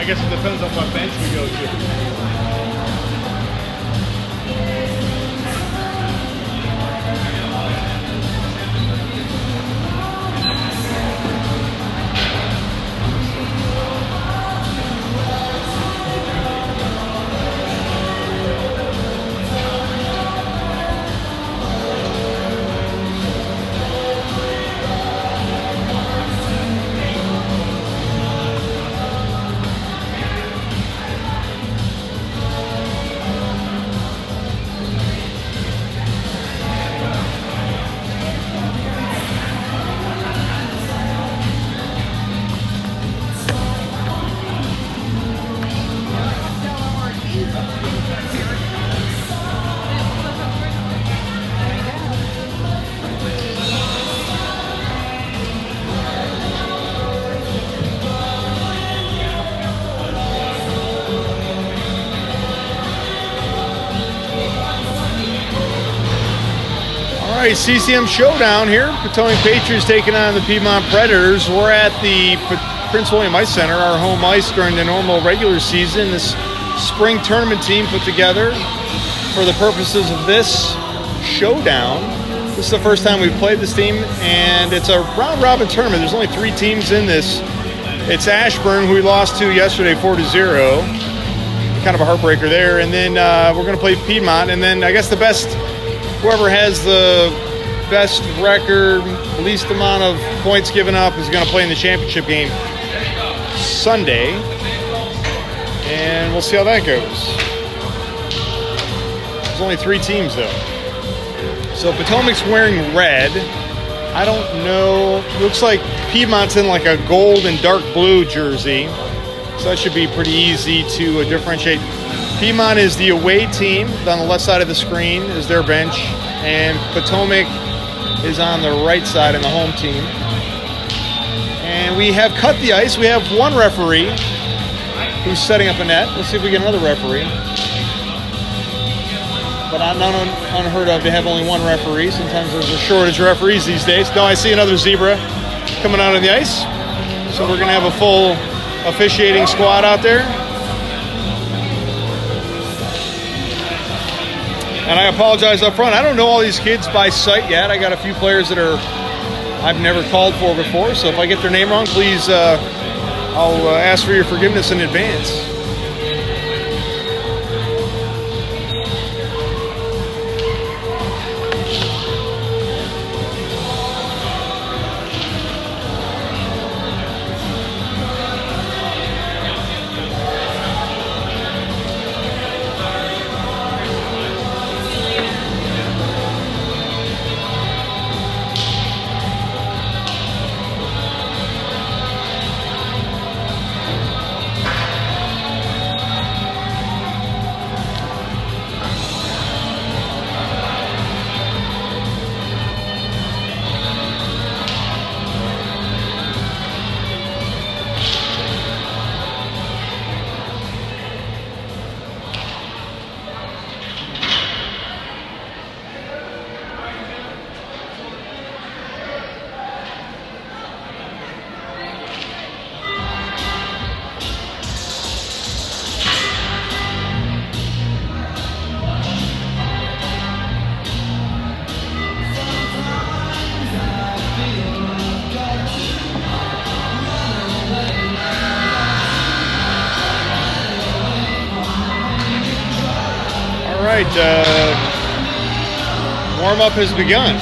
guess it depends on what bench we go to. All right, CCM showdown here. Potomac Patriots taking on the Piedmont Predators. We're at the Prince William Ice Center, our home ice during the normal regular season. This spring tournament team put together for the purposes of this showdown. This is the first time we've played this team, and it's a round-robin tournament. There's only 3 teams in this. It's Ashburn, who we lost to yesterday 4-0. Kind of a heartbreaker there. And then we're going to play Piedmont, and then I guess the best... Whoever has the best record, least amount of points given up is going to play in the championship game Sunday. And we'll see how that goes. There's only 3 teams, though. So Potomac's wearing red. I don't know. Looks like Piedmont's in like a gold and dark blue jersey. So that should be pretty easy to differentiate. Piedmont is the away team. On the left side of the screen is their bench. And Potomac is on the right side in the home team. And we have cut the ice. We have one referee who's setting up a net. Let's see if we get another referee. But not unheard of to have only one referee. Sometimes there's a shortage of referees these days. No, I see another zebra coming out of the ice. So we're going to have a full officiating squad out there. And I apologize up front. I don't know all these kids by sight yet. I got a few players that I've never called for before. So if I get their name wrong, please, I'll ask for your forgiveness in advance. All right, warm-up has begun.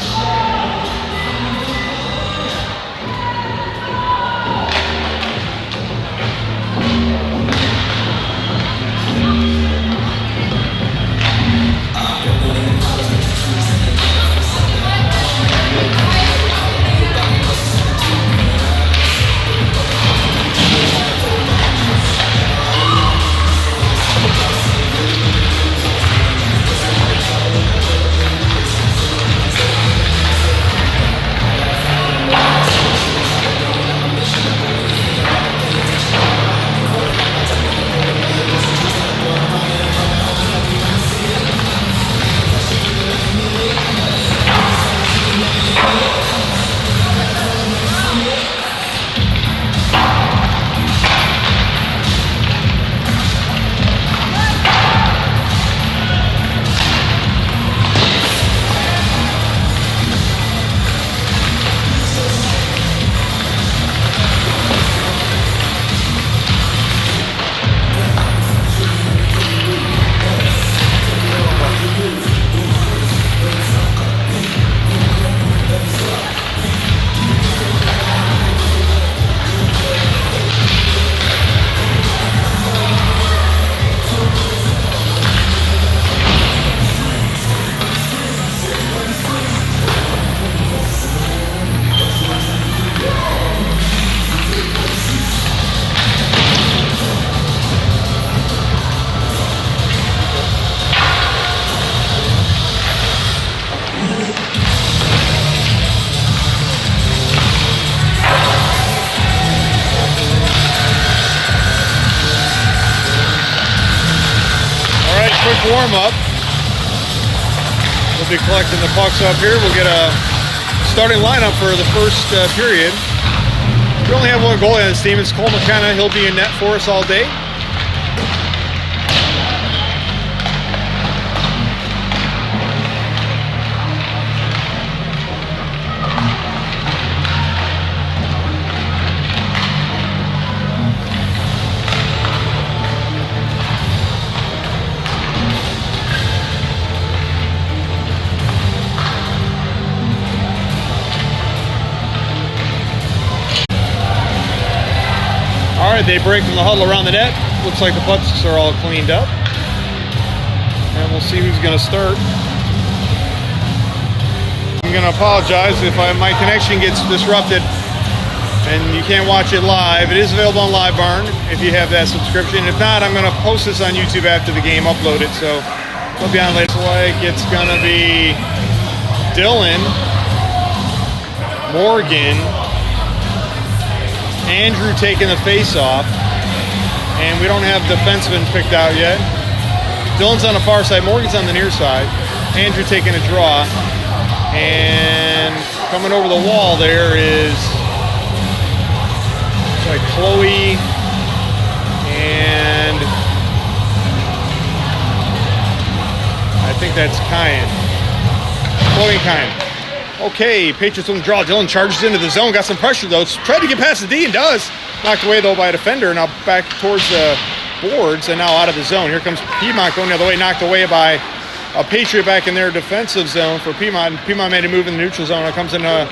warm up. We'll be collecting the pucks up here. We'll get a starting lineup for the first period. We only have one goalie on this team. It's Cole McKenna. He'll be in net for us all day. All right, they break from the huddle around the net. Looks like the pucks are all cleaned up. And we'll see who's going to start. I'm going to apologize if my connection gets disrupted and you can't watch it live. It is available on Live Barn if you have that subscription. If not, I'm going to post this on YouTube after the game, upload it. So it'll be on later. Like it's going to be Dylan, Morgan, Andrew taking the face-off, and we don't have defenseman picked out yet. Dylan's on the far side, Morgan's on the near side. Andrew taking a draw, and coming over the wall there is like Chloe and I think that's Kyan. Chloe and Kyan. Okay, Patriots on the draw. Dylan charges into the zone. Got some pressure, though. Tried to get past the D and does. Knocked away, though, by a defender. Now back towards the boards and now out of the zone. Here comes Piedmont going the other way. Knocked away by a Patriot back in their defensive zone for Piedmont. Piedmont made a move in the neutral zone. It comes in, going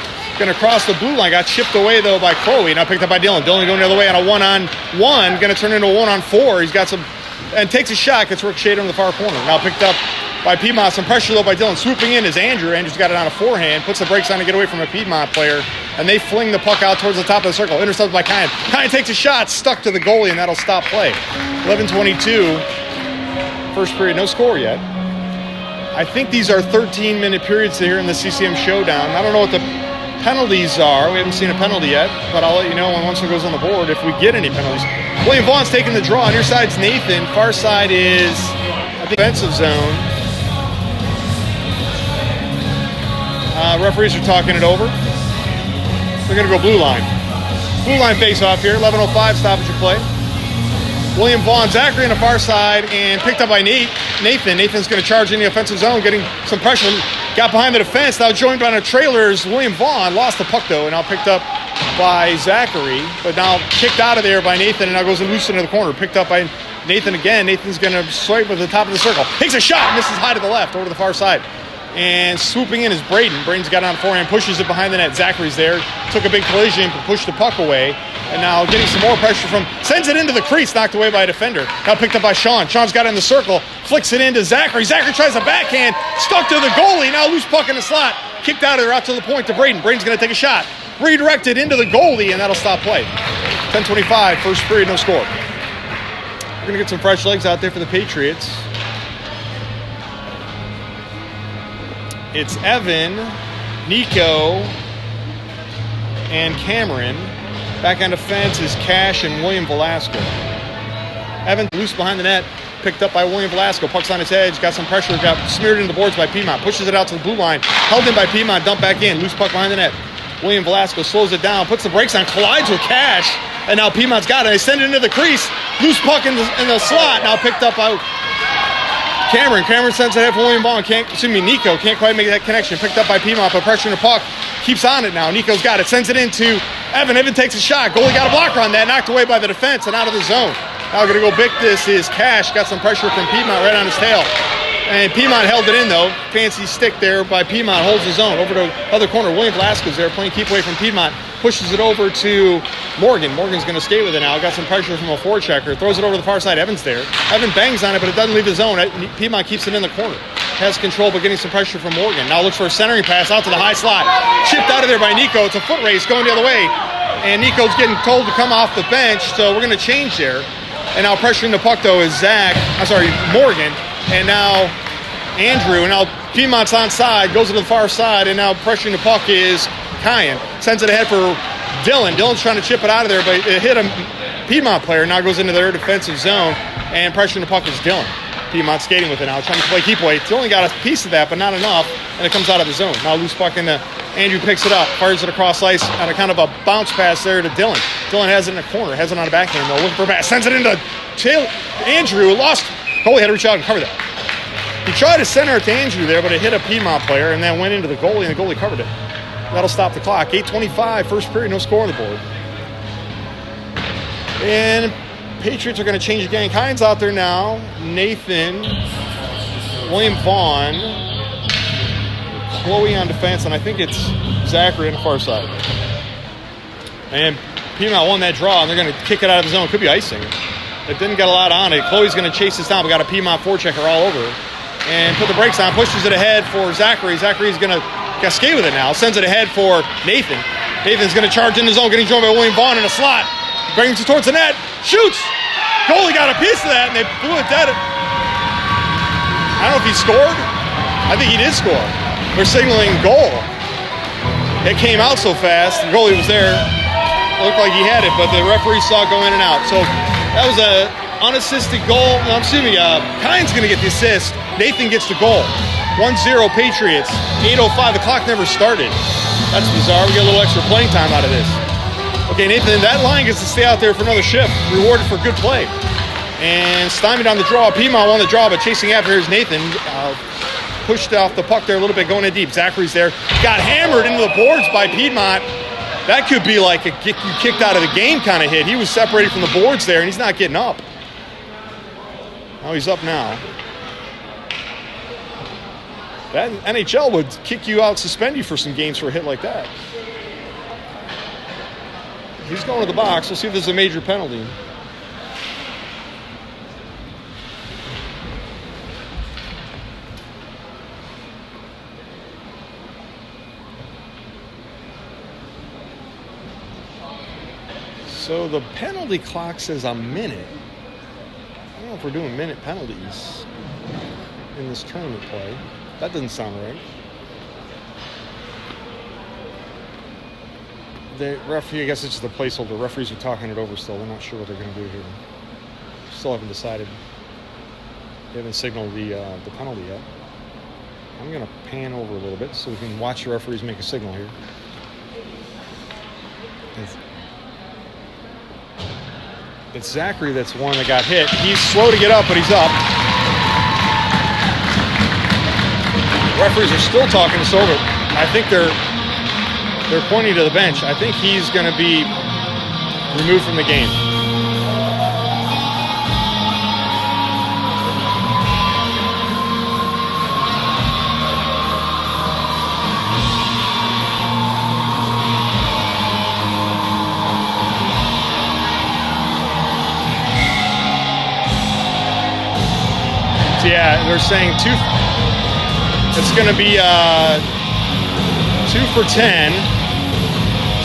to cross the blue line. Got chipped away, though, by Chloe. Now picked up by Dylan. Dylan going the other way on a one-on-one. Going to turn into a one-on-four. He's got some, and takes a shot. Gets ricocheted in the far corner. Now picked up by Piedmont, some pressure though by Dylan. Swooping in is Andrew. Andrew's got it on a forehand, puts the brakes on to get away from a Piedmont player, and they fling the puck out towards the top of the circle. Intercepted by Kyan. Kyan takes a shot, stuck to the goalie, and that'll stop play. 11:22, first period, no score yet. I think these are 13-minute periods here in the CCM Showdown. I don't know what the penalties are. We haven't seen a penalty yet, but I'll let you know when once it goes on the board if we get any penalties. William Vaughn's taking the draw. Near side's Nathan. Far side is, I think, defensive zone. Referees are talking it over. They're going to go blue line. Blue line face-off here. 11:05 stoppage of play. William Vaughn, Zachary on the far side, and picked up by Nathan. Nathan's going to charge in the offensive zone, getting some pressure. Got behind the defense. Now joined by the trailers. William Vaughn lost the puck, though, and now picked up by Zachary. But now kicked out of there by Nathan, and now goes loose into the corner. Picked up by Nathan again. Nathan's going to swipe at the top of the circle. Takes a shot. Misses high to the left, over to the far side. And swooping in is Braden. Braden's got it on the forehand, pushes it behind the net. Zachary's there. Took a big collision, pushed the puck away. And now getting some more pressure from, sends it into the crease, knocked away by a defender. Now picked up by Sean. Sean's got it in the circle, flicks it into Zachary. Zachary tries a backhand, stuck to the goalie. Now loose puck in the slot. Kicked out of there, out to the point to Braden. Braden's going to take a shot. Redirected into the goalie, and that'll stop play. 10:25, first period, no score. We're going to get some fresh legs out there for the Patriots. It's Evan, Nico, and Cameron. Back on defense is Cash and William Velasco. Evan loose behind the net, picked up by William Velasco. Puck's on its edge, got some pressure, got smeared into the boards by Piedmont. Pushes it out to the blue line, held in by Piedmont, dumped back in. Loose puck behind the net. William Velasco slows it down, puts the brakes on, collides with Cash, and now Piedmont's got it. They send it into the crease. Loose puck in the slot, now picked up by Cameron. Cameron sends it ahead for William Vaughn. Nico can't quite make that connection. Picked up by Piedmont, but pressure in the puck. Keeps on it now. Nico's got it. Sends it into Evan. Evan takes a shot. Goalie got a blocker on that. Knocked away by the defense and out of the zone. Now going to go big. This is Cash. Got some pressure from Piedmont right on his tail. And Piedmont held it in, though. Fancy stick there by Piedmont. Holds his own. Over to the other corner. William Velasquez there playing keep away from Piedmont. Pushes it over to Morgan. Morgan's going to skate with it now. Got some pressure from a forechecker. Throws it over to the far side. Evan's there. Evan bangs on it, but it doesn't leave the zone. Piedmont keeps it in the corner. Has control, but getting some pressure from Morgan. Now looks for a centering pass out to the high slot. Chipped out of there by Nico. It's a foot race going the other way. And Nico's getting told to come off the bench, so we're going to change there. And now pressuring the puck, though, is Morgan. And now Andrew. And now Piedmont's onside, goes to the far side, and now pressuring the puck is Kyan. Sends it ahead for Dylan. Dylan's trying to chip it out of there, but it hit a Piedmont player. Now goes into their defensive zone, and pressuring the puck is Dylan. Piedmont skating with it now, trying to play keep away. It's only got a piece of that, but not enough, and it comes out of the zone. Now loose puck into Andrew, picks it up, fires it across ice on a kind of a bounce pass there to Dylan. Dylan has it in the corner, has it on the backhand though, looking for a pass, sends it into Andrew, lost. Goalie had to reach out and cover that. He tried to center it to Andrew there, but it hit a Piedmont player and then went into the goalie, and the goalie covered it. That'll stop the clock. 8:25, first period, no score on the board. And Patriots are going to change the gang. Hines out there now. Nathan, William Vaughn, Chloe on defense, and I think it's Zachary on the far side. And Piedmont won that draw, and they're going to kick it out of the zone. Could be icing. It didn't get a lot on it. Chloe's going to chase this down. We got a Piedmont forechecker all over it. And put the brakes on, pushes it ahead for Zachary. Zachary's going to cascade with it now. Sends it ahead for Nathan. Nathan's going to charge in the zone, getting joined by William Vaughn in a slot. Brings it towards the net. Shoots! Goalie got a piece of that, and they blew it dead. I don't know if he scored. I think he did score. They're signaling goal. It came out so fast. The goalie was there. It looked like he had it, but the referee saw it go in and out. So that was a unassisted goal. No, excuse me. Kyne's going to get the assist. Nathan gets the goal. 1-0 Patriots. 8:05. The clock never started. That's bizarre. We get a little extra playing time out of this. Okay, Nathan, that line gets to stay out there for another shift. Rewarded for good play. And stymied on the draw. Piedmont won the draw, but chasing after here's Nathan. Pushed off the puck there a little bit, going in deep. Zachary's there. Got hammered into the boards by Piedmont. That could be like a kick you kicked out of the game kind of hit. He was separated from the boards there, and he's not getting up. Now he's up now. That NHL would kick you out, suspend you for some games for a hit like that. He's going to the box. We'll see if there's a major penalty. So the penalty clock says a minute. I don't know if we're doing minute penalties in this tournament play. That doesn't sound right. The referee, I guess it's just a placeholder. Referees are talking it over still. They're not sure what they're going to do here. Still haven't decided. They haven't signaled the penalty yet. I'm going to pan over a little bit so we can watch the referees make a signal here. It's Zachary that's the one that got hit. He's slow to get up, but he's up. Referees are still talking us over. I think they're pointing to the bench. I think he's going to be removed from the game. So yeah, they're saying two. It's going to be 2 for 10.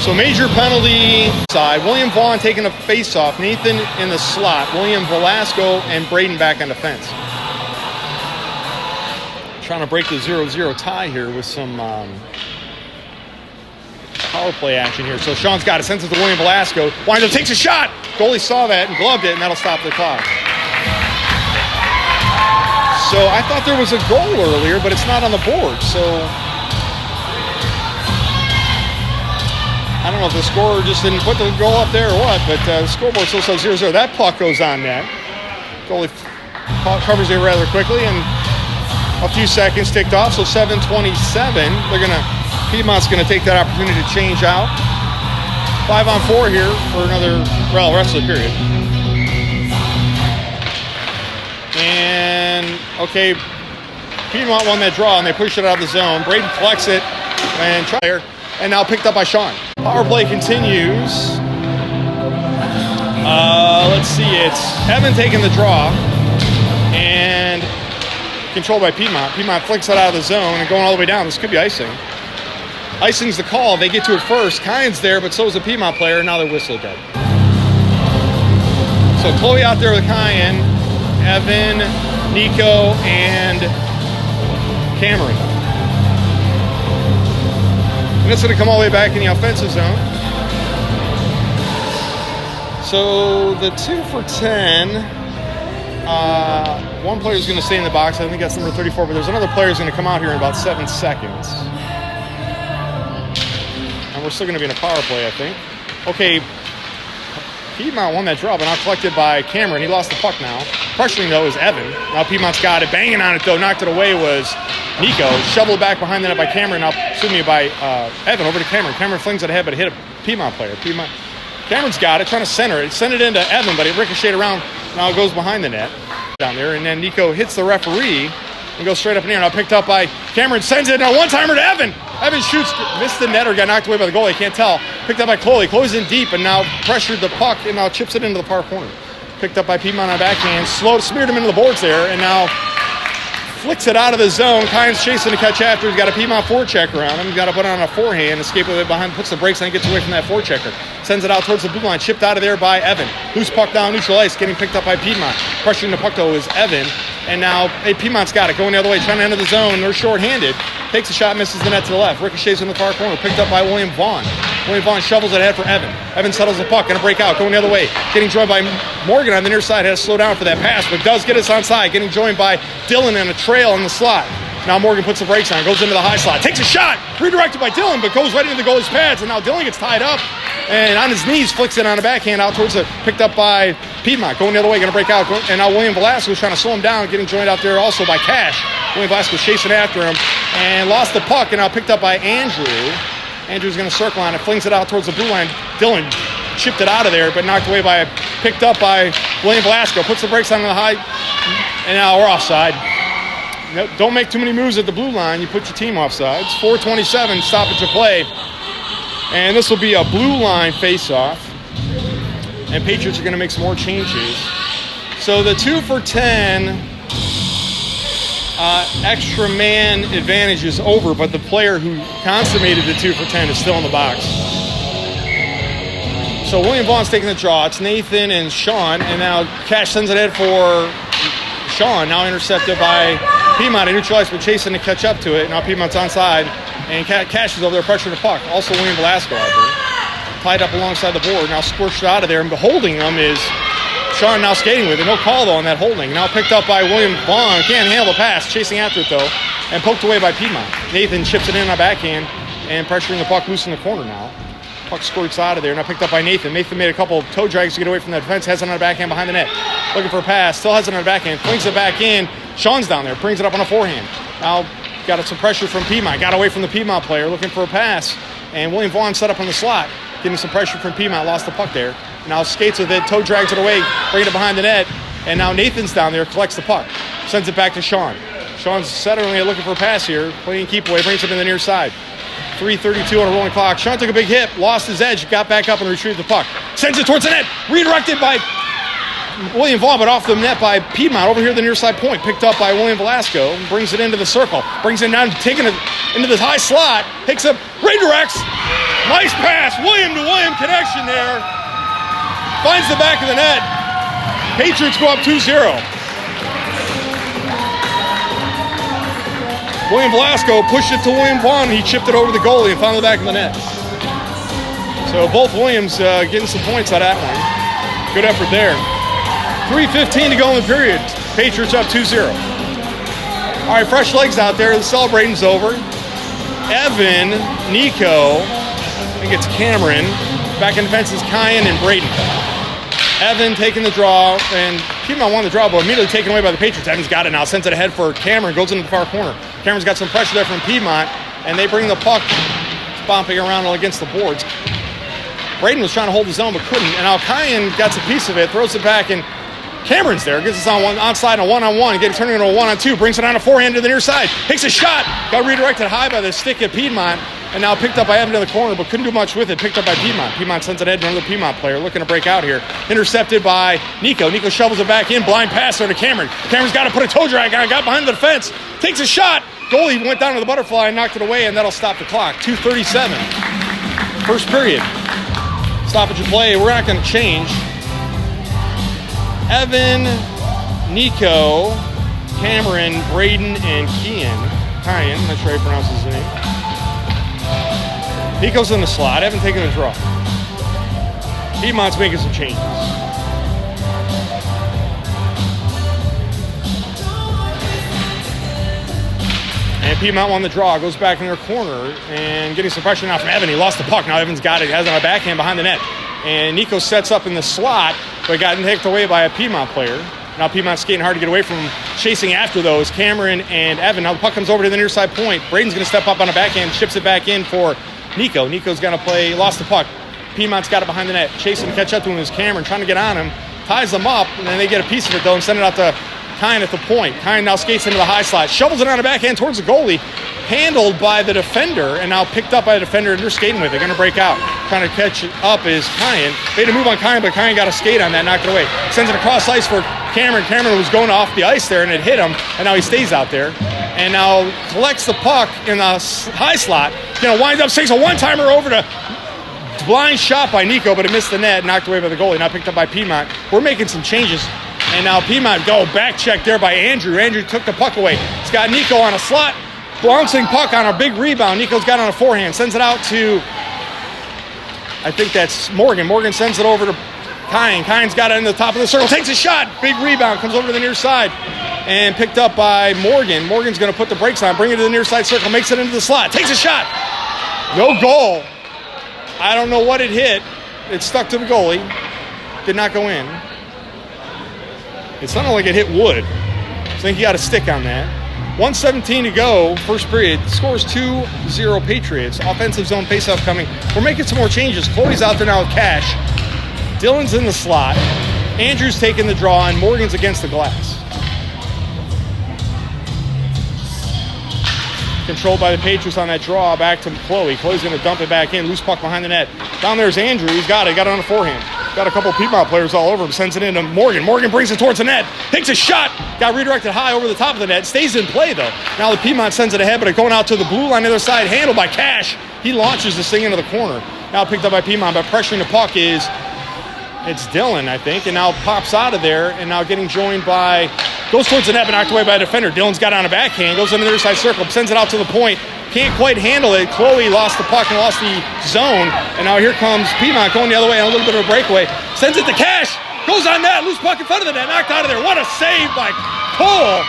So major penalty side. William Vaughn taking a face-off. Nathan in the slot. William Velasco and Braden back on defense. Trying to break the 0-0 tie here with some power play action here. So Sean's got it. Sends it to William Velasco. Winds up, takes a shot. Goalie saw that and gloved it, and that'll stop the clock. So I thought there was a goal earlier, but it's not on the board. So I don't know if the scorer just didn't put the goal up there or what, but the scoreboard still says 0-0. That puck goes on net. Goalie covers it rather quickly, and a few seconds ticked off. So 7:27. Piedmont's gonna take that opportunity to change out. 5-on-4 here for another rest of the period. And okay, Piedmont won that draw, and they pushed it out of the zone. Braden collects it and now picked up by Sean. Power play continues. Let's see, it's Evan taking the draw and controlled by Piedmont. Piedmont flicks it out of the zone and going all the way down. This could be icing. Icing's the call. They get to it first. Kyne's there, but so is the Piedmont player. Now they're whistle dead. So Chloe out there with Kyne, Evan, Nico, and Cameron. And it's going to come all the way back in the offensive zone. So the 2 for 10 One player is going to stay in the box. I think that's number 34, but there's another player who's going to come out here in about 7 seconds. And we're still going to be in a power play, I think. Okay, Piedmont won that draw, but now collected by Cameron. He lost the puck now. Pressuring, though, is Evan. Now Piedmont's got it. Banging on it, though. Knocked it away was Nico. Shoveled back behind the net by Cameron. Now, by Evan over to Cameron. Cameron flings it ahead, but it hit a Piedmont player. Cameron's got it, trying to center it. Send it into Evan, but it ricocheted around. Now it goes behind the net down there. And then Nico hits the referee and goes straight up in the air. Now picked up by Cameron. Sends it. Now one-timer to Evan. Evan shoots, missed the net or got knocked away by the goalie. I can't tell. Picked up by Chloe. Chloe's in deep and now pressured the puck and now chips it into the far corner. Picked up by Piedmont on backhand. Smeared him into the boards there and now flicks it out of the zone. Kyne's chasing to catch after. He's got a Piedmont forechecker on him. He's got to put on a forehand, escape with it behind, puts the brakes on, and gets away from that forechecker. Sends it out towards the blue line, chipped out of there by Evan. Loose puck down neutral ice, getting picked up by Piedmont. Pressuring the puck though is Evan. And now, Piedmont's got it, going the other way, trying to enter the zone. They're short-handed. Takes a shot, misses the net to the left. Ricochets in the far corner, picked up by William Vaughn. William Vaughn shovels it ahead for Evan. Evan settles the puck, gonna break out, going the other way. Getting joined by Morgan on the near side, has to slow down for that pass, but does get us on side. Getting joined by Dylan in a trail in the slot. Now Morgan puts the brakes on, goes into the high slot, takes a shot, redirected by Dylan, but goes right into the goalie's pads, and now Dylan gets tied up, and on his knees flicks it on a backhand out towards the, picked up by Piedmont, going the other way, going to break out, and now William Velasco trying to slow him down, getting joined out there also by Cash. William Velasco chasing after him, and lost the puck, and now picked up by Andrew. Andrew's going to circle on it, flings it out towards the blue line. Dylan chipped it out of there, but knocked away by, picked up by William Velasco, puts the brakes on the high, and now we're offside. Don't make too many moves at the blue line. You put your team offside. It's 4:27, stoppage of play. And this will be a blue line face-off. And Patriots are going to make some more changes. So the 2 for 10 extra man advantage is over, but the player who consummated the 2 for 10 is still in the box. So William Vaughn's taking the draw. It's Nathan and Sean. And now Cash sends it ahead for Sean, now intercepted by Piedmont. Neutralized, but chasing to catch up to it. Now Piedmont's onside, and Cash is over there pressuring the puck. Also William Velasco out there. Tied up alongside the board. Now squished out of there, and holding him is Sean now skating with it. No call, though, on that holding. Now picked up by William Vaughn. Can't handle the pass. Chasing after it, though, and poked away by Piedmont. Nathan chips it in on backhand, and pressuring the puck loose in the corner now. Puck squirts out of there. Now picked up by Nathan. Nathan made a couple of toe drags to get away from the defense. Has it on the backhand behind the net. Looking for a pass. Still has it on the backhand. Flings it back in. Sean's down there. Brings it up on a forehand. Now got some pressure from Piedmont. Got away from the Piedmont player. Looking for a pass. And William Vaughn set up on the slot. Getting some pressure from Piedmont. Lost the puck there. Now skates with it. Toe drags it away. Bringing it behind the net. And now Nathan's down there. Collects the puck. Sends it back to Sean. Sean's settling, looking for a pass here. Playing keep away. Brings it in the near side. 3:32 on a rolling clock. Sean took a big hit, lost his edge, got back up and retrieved the puck. Sends it towards the net. Redirected by William Vaughn, but off the net by Piedmont. Over here, the near side point, picked up by William Velasco. Brings it into the circle. Brings it down, taking it into the high slot. Picks up, redirects. Nice pass. William to William connection there. Finds the back of the net. Patriots go up 2-0. William Velasco pushed it to William Vaughn. He chipped it over the goalie and found the back of the net. So both Williams getting some points out of that one. Good effort there. 3:15 to go in the period. Patriots up 2-0. All right, fresh legs out there. The celebrating's over. Evan, Nico, I think it's Cameron. Back in defense is Kyan and Braden. Evan taking the draw, and Piedmont won the draw, but immediately taken away by the Patriots. Evan's got it now, sends it ahead for Cameron, goes into the far corner. Cameron's got some pressure there from Piedmont, and they bring the puck bumping around against the boards. Braden was trying to hold his own, but couldn't, and now Kyan gets a piece of it, throws it back, and Cameron's there, gets us on onside, a one-on-one, turning it into a one-on-two, brings it on a forehand to the near side, takes a shot, got redirected high by the stick at Piedmont, and now picked up by Evan in the corner, but couldn't do much with it. Picked up by Piedmont. Piedmont sends it ahead to another Piedmont player looking to break out here. Intercepted by Nico. Nico shovels it back in. Blind pass there to Cameron. Cameron's got to put a toe drag on. Got behind the defense. Takes a shot. Goalie went down to the butterfly and knocked it away, and that'll stop the clock. 2:37. First period. Stoppage of play. We're not going to change. Evan, Nico, Cameron, Braden, and Kyan. I'm not sure how he pronounces his name. Nico's in the slot. Haven't taken a draw. Piedmont's making some changes. And Piedmont won the draw, goes back in their corner, and getting some pressure now from Evan. He lost the puck. Now Evan's got it. He has it on a backhand behind the net. And Nico sets up in the slot, but got taken away by a Piedmont player. Now Piedmont's skating hard to get away from him. Chasing after those, Cameron and Evan. Now the puck comes over to the near side point. Braden's going to step up on a backhand, ships it back in for Nico. Nico's going to play, lost the puck. Piedmont's got it behind the net. Chasing to catch up to him is Cameron, trying to get on him. Ties them up, and then they get a piece of it, though, and send it out to Kine at the point. Kine now skates into the high slot, shovels it on a backhand towards the goalie, handled by the defender, and now picked up by the defender, and they're skating with it. They're going to break out. Trying to catch it up is Kine. They had to move on Kine, but Kine got a skate on that, knocked it away. Sends it across ice for Cameron. Cameron was going off the ice there, and it hit him, and now he stays out there. And now collects the puck in the high slot. Winds up, takes a one-timer over to blind shot by Nico, but it missed the net, knocked away by the goalie. Now picked up by Piedmont. We're making some changes. And now Piedmont back check there by Andrew. Andrew took the puck away. He's got Nico on a slot. Bouncing puck on a big rebound. Nico's got on a forehand. Sends it out to, I think that's Morgan. Morgan sends it over to Kine. Kine's got it in the top of the circle. Takes a shot. Big rebound. Comes over to the near side. And picked up by Morgan. Morgan's going to put the brakes on. Bring it to the near side circle. Makes it into the slot. Takes a shot. No goal. I don't know what it hit. It stuck to the goalie. Did not go in. It sounded like it hit wood. I think he got a stick on that. 1:17 to go, first period. Scores 2-0 Patriots. Offensive zone faceoff coming. We're making some more changes. Chloe's out there now with Cash. Dylan's in the slot. Andrew's taking the draw, and Morgan's against the glass. Controlled by the Patriots on that draw. Back to Chloe. Chloe's going to dump it back in. Loose puck behind the net. Down there's Andrew. He's got it. Got it on the forehand. Got a couple of Piedmont players all over him. Sends it into Morgan. Morgan brings it towards the net. Takes a shot. Got redirected high over the top of the net. Stays in play, though. Now the Piedmont sends it ahead, but it's going out to the blue line on the other side. Handled by Cash. He launches this thing into the corner. Now picked up by Piedmont, but pressuring the puck it's Dylan, I think, and now pops out of there, and now getting joined by, goes towards the net, but knocked away by a defender. Dylan's got on a backhand, goes into the other side circle, sends it out to the point. Can't quite handle it. Chloe lost the puck and lost the zone. And now here comes Piedmont going the other way on a little bit of a breakaway. Sends it to Cash. Goes on net. Loose puck in front of the net. Knocked out of there. What a save by Cole.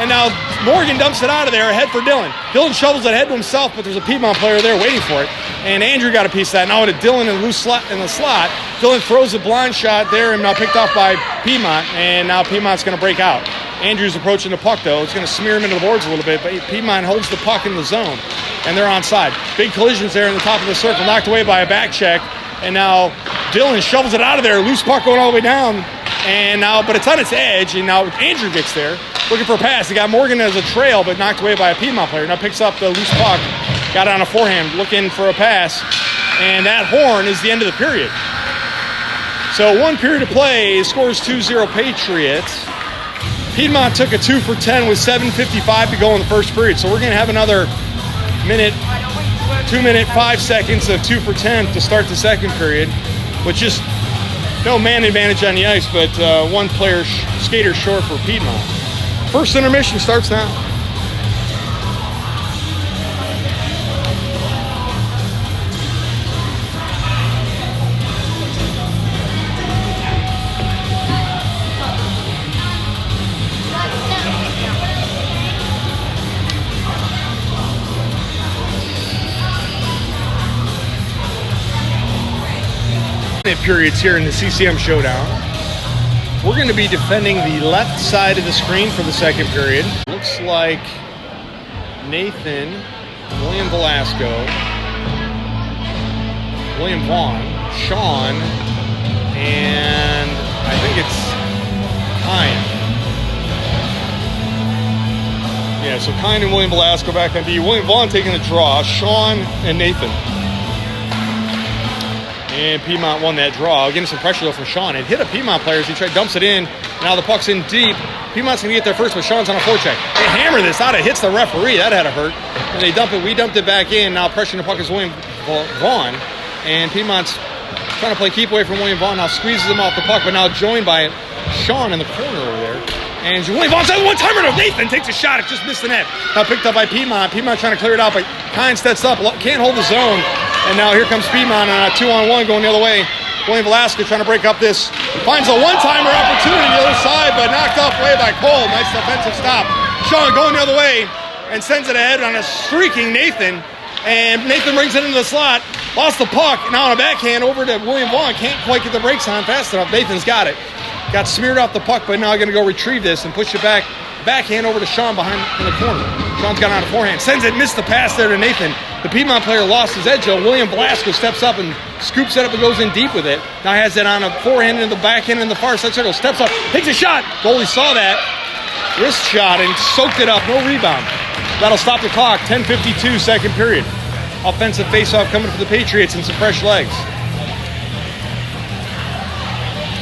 And now Morgan dumps it out of there ahead for Dylan. Dylan shovels it ahead to himself, but there's a Piedmont player there waiting for it. And Andrew got a piece of that. Now to Dylan in the slot. Dylan throws a blind shot there and now picked off by Piedmont. And now Piedmont's going to break out. Andrew's approaching the puck, though. It's going to smear him into the boards a little bit, but Piedmont holds the puck in the zone, and they're onside. Big collisions there in the top of the circle, knocked away by a back check, and now Dylan shovels it out of there. Loose puck going all the way down, but it's on its edge, and now Andrew gets there, looking for a pass. He got Morgan as a trail, but knocked away by a Piedmont player. Now picks up the loose puck, got it on a forehand, looking for a pass, and that horn is the end of the period. So 1 period of play, scores 2-0 Patriots. Piedmont took a 2 for 10 with 7:55 to go in the first period. So we're going to have another 2 minute, 5 seconds of 2 for 10 to start the second period, with just no man advantage on the ice, but one player skater short for Piedmont. First intermission starts now. Periods here in the CCM Showdown. We're going to be defending the left side of the screen for the second period. Looks like Nathan, William Velasco, William Vaughn, Sean, and I think it's Kine. Yeah, so Kine and William Velasco back on D. William Vaughn taking the draw, Sean and Nathan. And Piedmont won that draw. Getting some pressure, though, from Sean. It hit a Piedmont player as he dumps it in. Now the puck's in deep. Piedmont's going to get there first, but Sean's on a forecheck. They hammer this out. It hits the referee. That had to hurt. And they dump it. We dumped it back in. Now pressuring the puck is William Vaughn. And Piedmont's trying to play keep away from William Vaughn. Now squeezes him off the puck, but now joined by Sean in the corner over there. And William Vaughn says one-timer to Nathan. Takes a shot. It just missed the net. Now picked up by Piedmont. Piedmont trying to clear it out, but Kine steps up. Can't hold the zone. And now here comes Piedmont on a 2-on-1 going the other way. William Velasco trying to break up this. Finds a one-timer opportunity the other side, but knocked off way by Cole. Nice defensive stop. Sean going the other way. and sends it ahead on a streaking Nathan. And Nathan brings it into the slot. Lost the puck. Now on a backhand over to William Vaughn. Can't quite get the brakes on fast enough. Nathan's got it. Got smeared off the puck, but now going to go retrieve this and push it back. Backhand over to Sean behind in the corner. Sean's got on a forehand. Sends it, missed the pass there to Nathan. The Piedmont player lost his edge, though. William Velasco steps up and scoops it up and goes in deep with it. Now has it on a forehand in the backhand in the far side circle. Steps up, takes a shot. Goalie saw that. Wrist shot and soaked it up. No rebound. That'll stop the clock. 10:52, second period. Offensive faceoff coming for the Patriots and some fresh legs.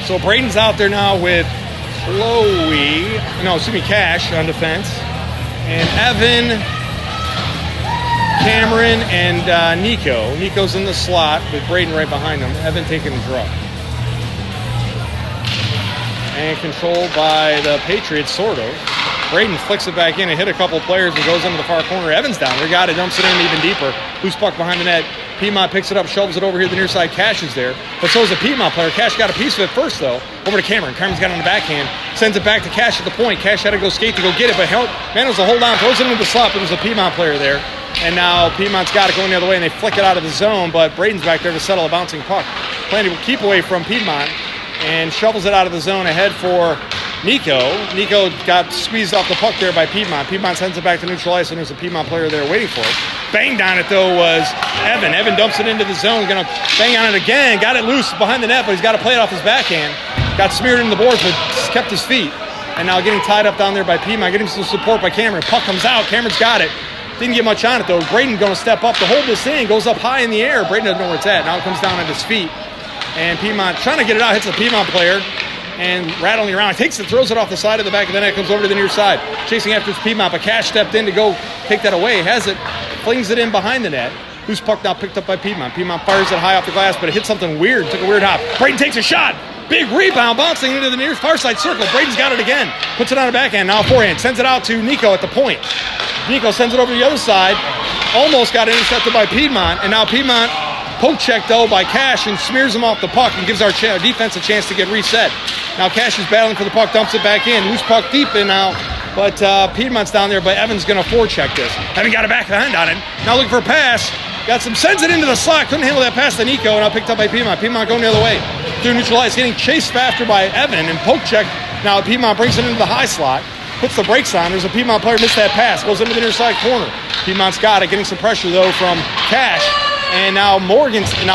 So Braden's out there now with Cash on defense. And Evan, Cameron, and Nico. Nico's in the slot with Braden right behind him. Evan taking the draw. And controlled by the Patriots, sort of. Braden flicks it back in and hit a couple players and goes into the far corner. Evans down there, got it, dumps it in even deeper. Loose puck behind the net. Piedmont picks it up, shovels it over here to the near side. Cash is there, but so is the Piedmont player. Cash got a piece of it first, though. Over to Cameron. Cameron's got it on the backhand. Sends it back to Cash at the point. Cash had to go skate to go get it, but manages to hold on, throws it into the slot. It was a Piedmont player there. And now Piedmont's got it going the other way, and they flick it out of the zone, but Braden's back there to settle a bouncing puck. Playing to keep away from Piedmont, and shovels it out of the zone ahead for Nico. Nico got squeezed off the puck there by Piedmont. Piedmont sends it back to neutral ice, and there's a Piedmont player there waiting for it. Banged on it, though, was Evan. Evan dumps it into the zone. Going to bang on it again. Got it loose behind the net, but he's got to play it off his backhand. Got smeared into the boards, but kept his feet. And now getting tied up down there by Piedmont. Getting some support by Cameron. Puck comes out. Cameron's got it. Didn't get much on it, though. Braden going to step up to hold this in. Goes up high in the air. Braden doesn't know where it's at. Now it comes down at his feet. And Piedmont trying to get it out. Hits the Piedmont player. And rattling around. Takes it, throws it off the side of the back of the net, comes over to the near side. Chasing after his Piedmont, but Cash stepped in to go take that away. Has it, flings it in behind the net. Loose puck now picked up by Piedmont. Piedmont fires it high off the glass, but it hit something weird. Took a weird hop. Braden takes a shot. Big rebound, bouncing into the near far side circle. Braden's got it again. Puts it on a backhand, now forehand. Sends it out to Nico at the point. Nico sends it over to the other side. Almost got intercepted by Piedmont, and now Piedmont poke check, though, by Cash and smears him off the puck and gives our defense a chance to get reset. Now Cash is battling for the puck, dumps it back in. Loose puck deep in now, but Piedmont's down there, but Evan's going to forecheck this. Evan got a backhand on it. Now looking for a pass. Sends it into the slot. Couldn't handle that pass to Nico, and now picked up by Piedmont. Piedmont going the other way. Through neutral ice, getting chased after by Evan and poke check. Now Piedmont brings it into the high slot. Puts the brakes on. There's a Piedmont player missed that pass. Goes into the near side corner. Piedmont's got it. Getting some pressure, though, from Cash. And now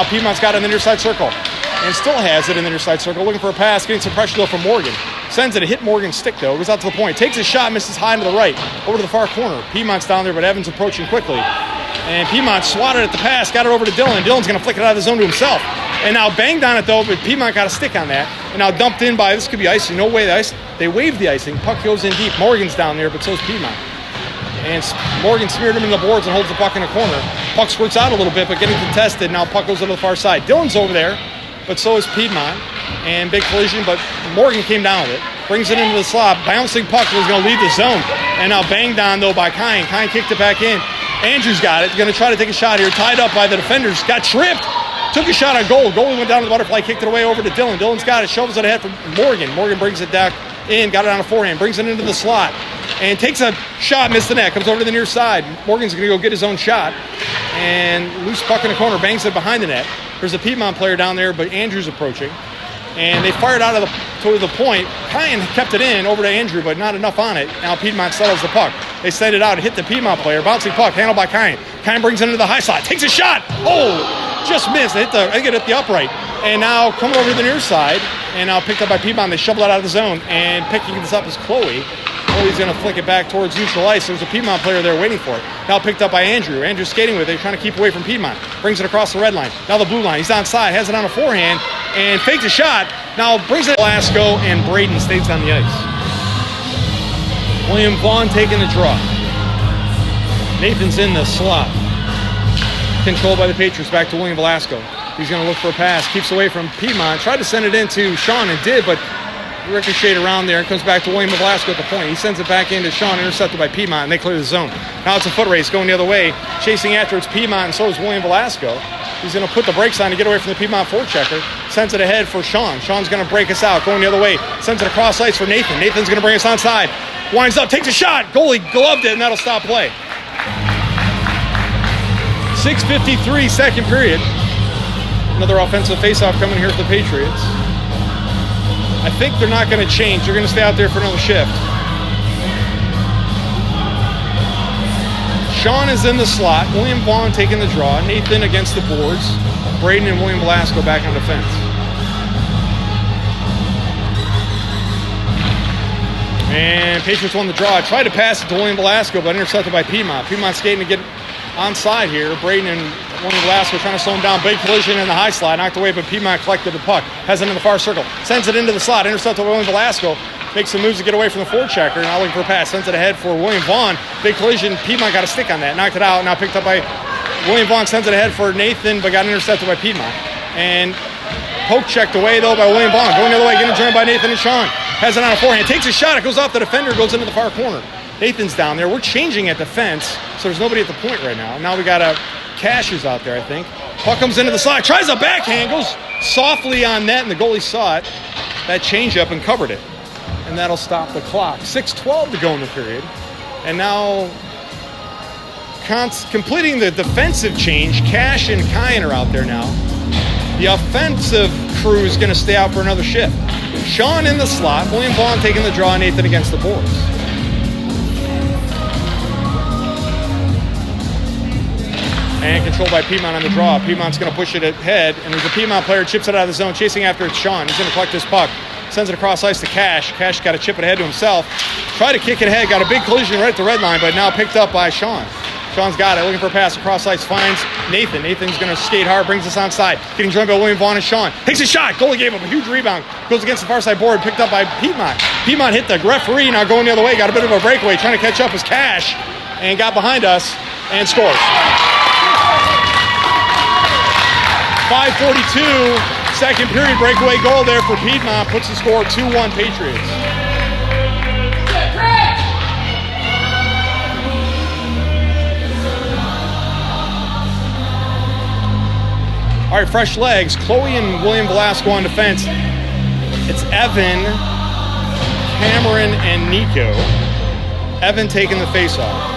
Piedmont's got it in the near side circle. And still has it in the near side circle. Looking for a pass. Getting some pressure, though, from Morgan. Sends it. Hit Morgan's stick, though. Goes out to the point. Takes a shot. Misses high to the right. Over to the far corner. Piedmont's down there, but Evans approaching quickly. And Piedmont swatted at the pass. Got it over to Dylan. Dylan's going to flick it out of the zone to himself. And now banged on it, though, but Piedmont got a stick on that. And now dumped in by, this could be icing. No way the ice. They waved the icing. Puck goes in deep. Morgan's down there, but so is Piedmont. And Morgan smeared him in the boards and holds the puck in the corner. Puck squirts out a little bit, but getting contested. Now puck goes to the far side. Dylan's over there, but so is Piedmont. And big collision, but Morgan came down with it. Brings it into the slot. Bouncing puck was going to leave the zone. And now banged on, though, by Kine. Kine kicked it back in. Andrews got it. Going to try to take a shot here. Tied up by the defenders. Got tripped. Took a shot on goal. Goalie went down to the butterfly. Kicked it away over to Dylan. Dylan's got it. Shovels it ahead for Morgan. Morgan brings it back in. Got it on a forehand. Brings it into the slot. And takes a shot. Missed the net. Comes over to the near side. Morgan's going to go get his own shot. And loose puck in the corner. Bangs it behind the net. There's a Piedmont player down there, but Andrews approaching. And they fired out of toward the point. Kine kept it in over to Andrew, but not enough on it. Now Piedmont settles the puck. They send it out. It hit the Piedmont player. Bouncing puck. Handled by Kine. Kine brings it into the high slot. Takes a shot. Oh! Just missed. I think it hit the upright. And now coming over to the near side. And now picked up by Piedmont. They shovel it out of the zone. And picking this up is Chloe. Chloe's going to flick it back towards neutral ice. There's a Piedmont player there waiting for it. Now picked up by Andrew. Andrew's skating with it. Trying to keep away from Piedmont. Brings it across the red line. Now the blue line. He's onside. Has it on a forehand. And fakes a shot. Now brings it to Velasco. And Braden stays on the ice. William Vaughn taking the draw. Nathan's in the slot. Controlled by the Patriots. Back to William Velasco. He's going to look for a pass. Keeps away from Piedmont. Tried to send it into Sean and did, but ricocheted around there and comes back to William Velasco at the point. He sends it back into Sean, intercepted by Piedmont, and they clear the zone. Now it's a foot race going the other way. Chasing after it's Piedmont, and so is William Velasco. He's going to put the brakes on to get away from the Piedmont forechecker. Sends it ahead for Sean. Sean's going to break us out, going the other way. Sends it across ice for Nathan. Nathan's going to bring us onside. Winds up, takes a shot. Goalie gloved it, and that'll stop play. 6:53, second period. Another offensive faceoff coming here for the Patriots. I think they're not going to change. They're going to stay out there for another shift. Sean is in the slot. William Vaughn taking the draw. Nathan against the boards. Braden and William Velasco back on defense. And Patriots won the draw. Tried to pass it to William Velasco, but intercepted by Piedmont. Piedmont skating to get onside here. Braden and William Velasco trying to slow him down. Big collision in the high slot. Knocked away, but Piedmont collected the puck. Has it in the far circle. Sends it into the slot. Intercepted by William Velasco. Makes some moves to get away from the forechecker. Now looking for a pass. Sends it ahead for William Vaughn. Big collision. Piedmont got a stick on that. Knocked it out. Now picked up by William Vaughn. Sends it ahead for Nathan, but got intercepted by Piedmont. And poke checked away, though, by William Vaughn. Going the other way. Getting joined by Nathan and Sean. Has it on a forehand. Takes a shot. It goes off the defender. Goes into the far corner. Nathan's down there. We're changing at defense, so there's nobody at the point right now. Now we got a Cash is out there, I think. Puck comes into the slot. Tries a backhand. Goes softly on net, and the goalie saw it. That changeup and covered it. And that'll stop the clock. 6:12 to go in the period. And now completing the defensive change, Cash and Kyan are out there now. The offensive crew is going to stay out for another shift. Sean in the slot. William Vaughn taking the draw. Nathan against the boards. And controlled by Piedmont on the draw. Piedmont's going to push it ahead. And there's a Piedmont player, chips it out of the zone, chasing after it. Sean. He's going to collect this puck. Sends it across ice to Cash. Cash got to chip it ahead to himself. Tried to kick it ahead. Got a big collision right at the red line, but now picked up by Sean. Sean's got it. Looking for a pass across ice. Finds Nathan. Nathan's going to skate hard. Brings us onside. Getting joined by William Vaughn and Sean. Takes a shot. Goalie gave him a huge rebound. Goes against the far side board. Picked up by Piedmont. Piedmont hit the referee. Now going the other way. Got a bit of a breakaway. Trying to catch up as Cash. And got behind us and scores. 5:42. Second period breakaway goal there for Piedmont. Puts the score 2-1 Patriots. All right, fresh legs. Chloe and William Velasco on defense. It's Evan, Cameron, and Nico. Evan taking the faceoff.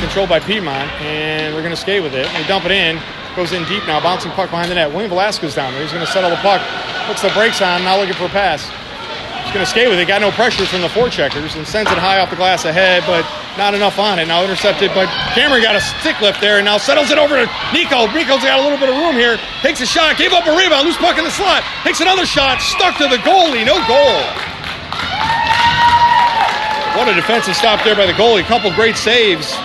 Controlled by Piedmont, and they're going to skate with it. They dump it in. Goes in deep now. Bouncing puck behind the net. William Velasco's down there. He's going to settle the puck. Puts the brakes on. Now looking for a pass. He's going to skate with it. Got no pressure from the forecheckers and sends it high off the glass ahead, but not enough on it. Now intercepted, but Cameron got a stick lift there and now settles it over to Nico. Nico's got a little bit of room here. Takes a shot. Gave up a rebound. Loose puck in the slot. Takes another shot. Stuck to the goalie. No goal. What a defensive stop there by the goalie. A couple great saves.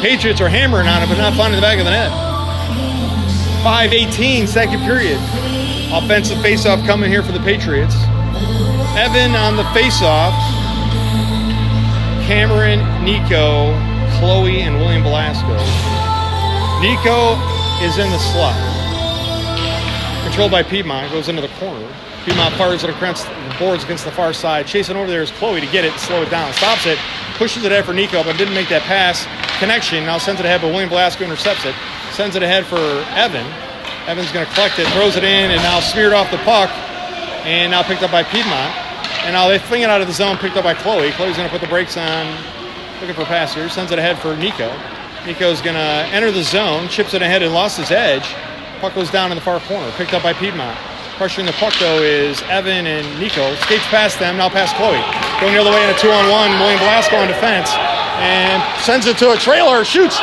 Patriots are hammering on it, but not finding the back of the net. 5:18, second period. Offensive faceoff coming here for the Patriots. Evan on the faceoff. Cameron, Nico, Chloe, and William Velasco. Nico is in the slot. Controlled by Piedmont, goes into the corner. Piedmont fires it across the boards against the far side. Chasing over there is Chloe to get it, slow it down. Stops it, pushes it ahead for Nico, but didn't make that pass connection. Now sends it ahead, but William Velasco intercepts it. Sends it ahead for Evan. Evan's going to collect it, throws it in, and now smeared off the puck. And now picked up by Piedmont. And now they fling it out of the zone, picked up by Chloe. Chloe's going to put the brakes on, looking for a pass here. Sends it ahead for Nico. Nico's going to enter the zone, chips it ahead and lost his edge. Puck goes down in the far corner, picked up by Piedmont. Pressuring the puck, though, is Evan and Nico. Skates past them, now past Chloe. Going the other way in a 2-on-1. William Velasco on defense. And sends it to a trailer, shoots.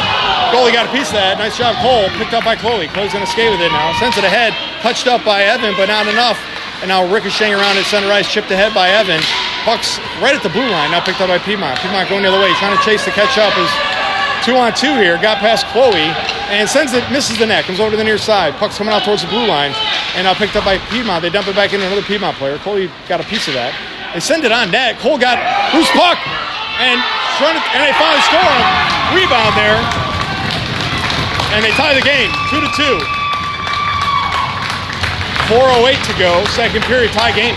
Goalie got a piece of that. Nice job, Cole. Picked up by Chloe. Chloe's going to skate with it now. Sends it ahead. Touched up by Evan, but not enough. And now ricocheting around at center ice, chipped ahead by Evan. Puck's right at the blue line. Now picked up by Piedmont. Piedmont going the other way, trying to chase to catch up. Is 2-on-2 here. Got past Chloe and sends it, misses the net. Comes over to the near side. Puck's coming out towards the blue line. And now picked up by Piedmont. They dump it back into another Piedmont player. Chloe got a piece of that. They send it on net. Cole got loose puck. And they finally score a rebound there. And they tie the game, 2-2. 4:08 to go, second period, tie game.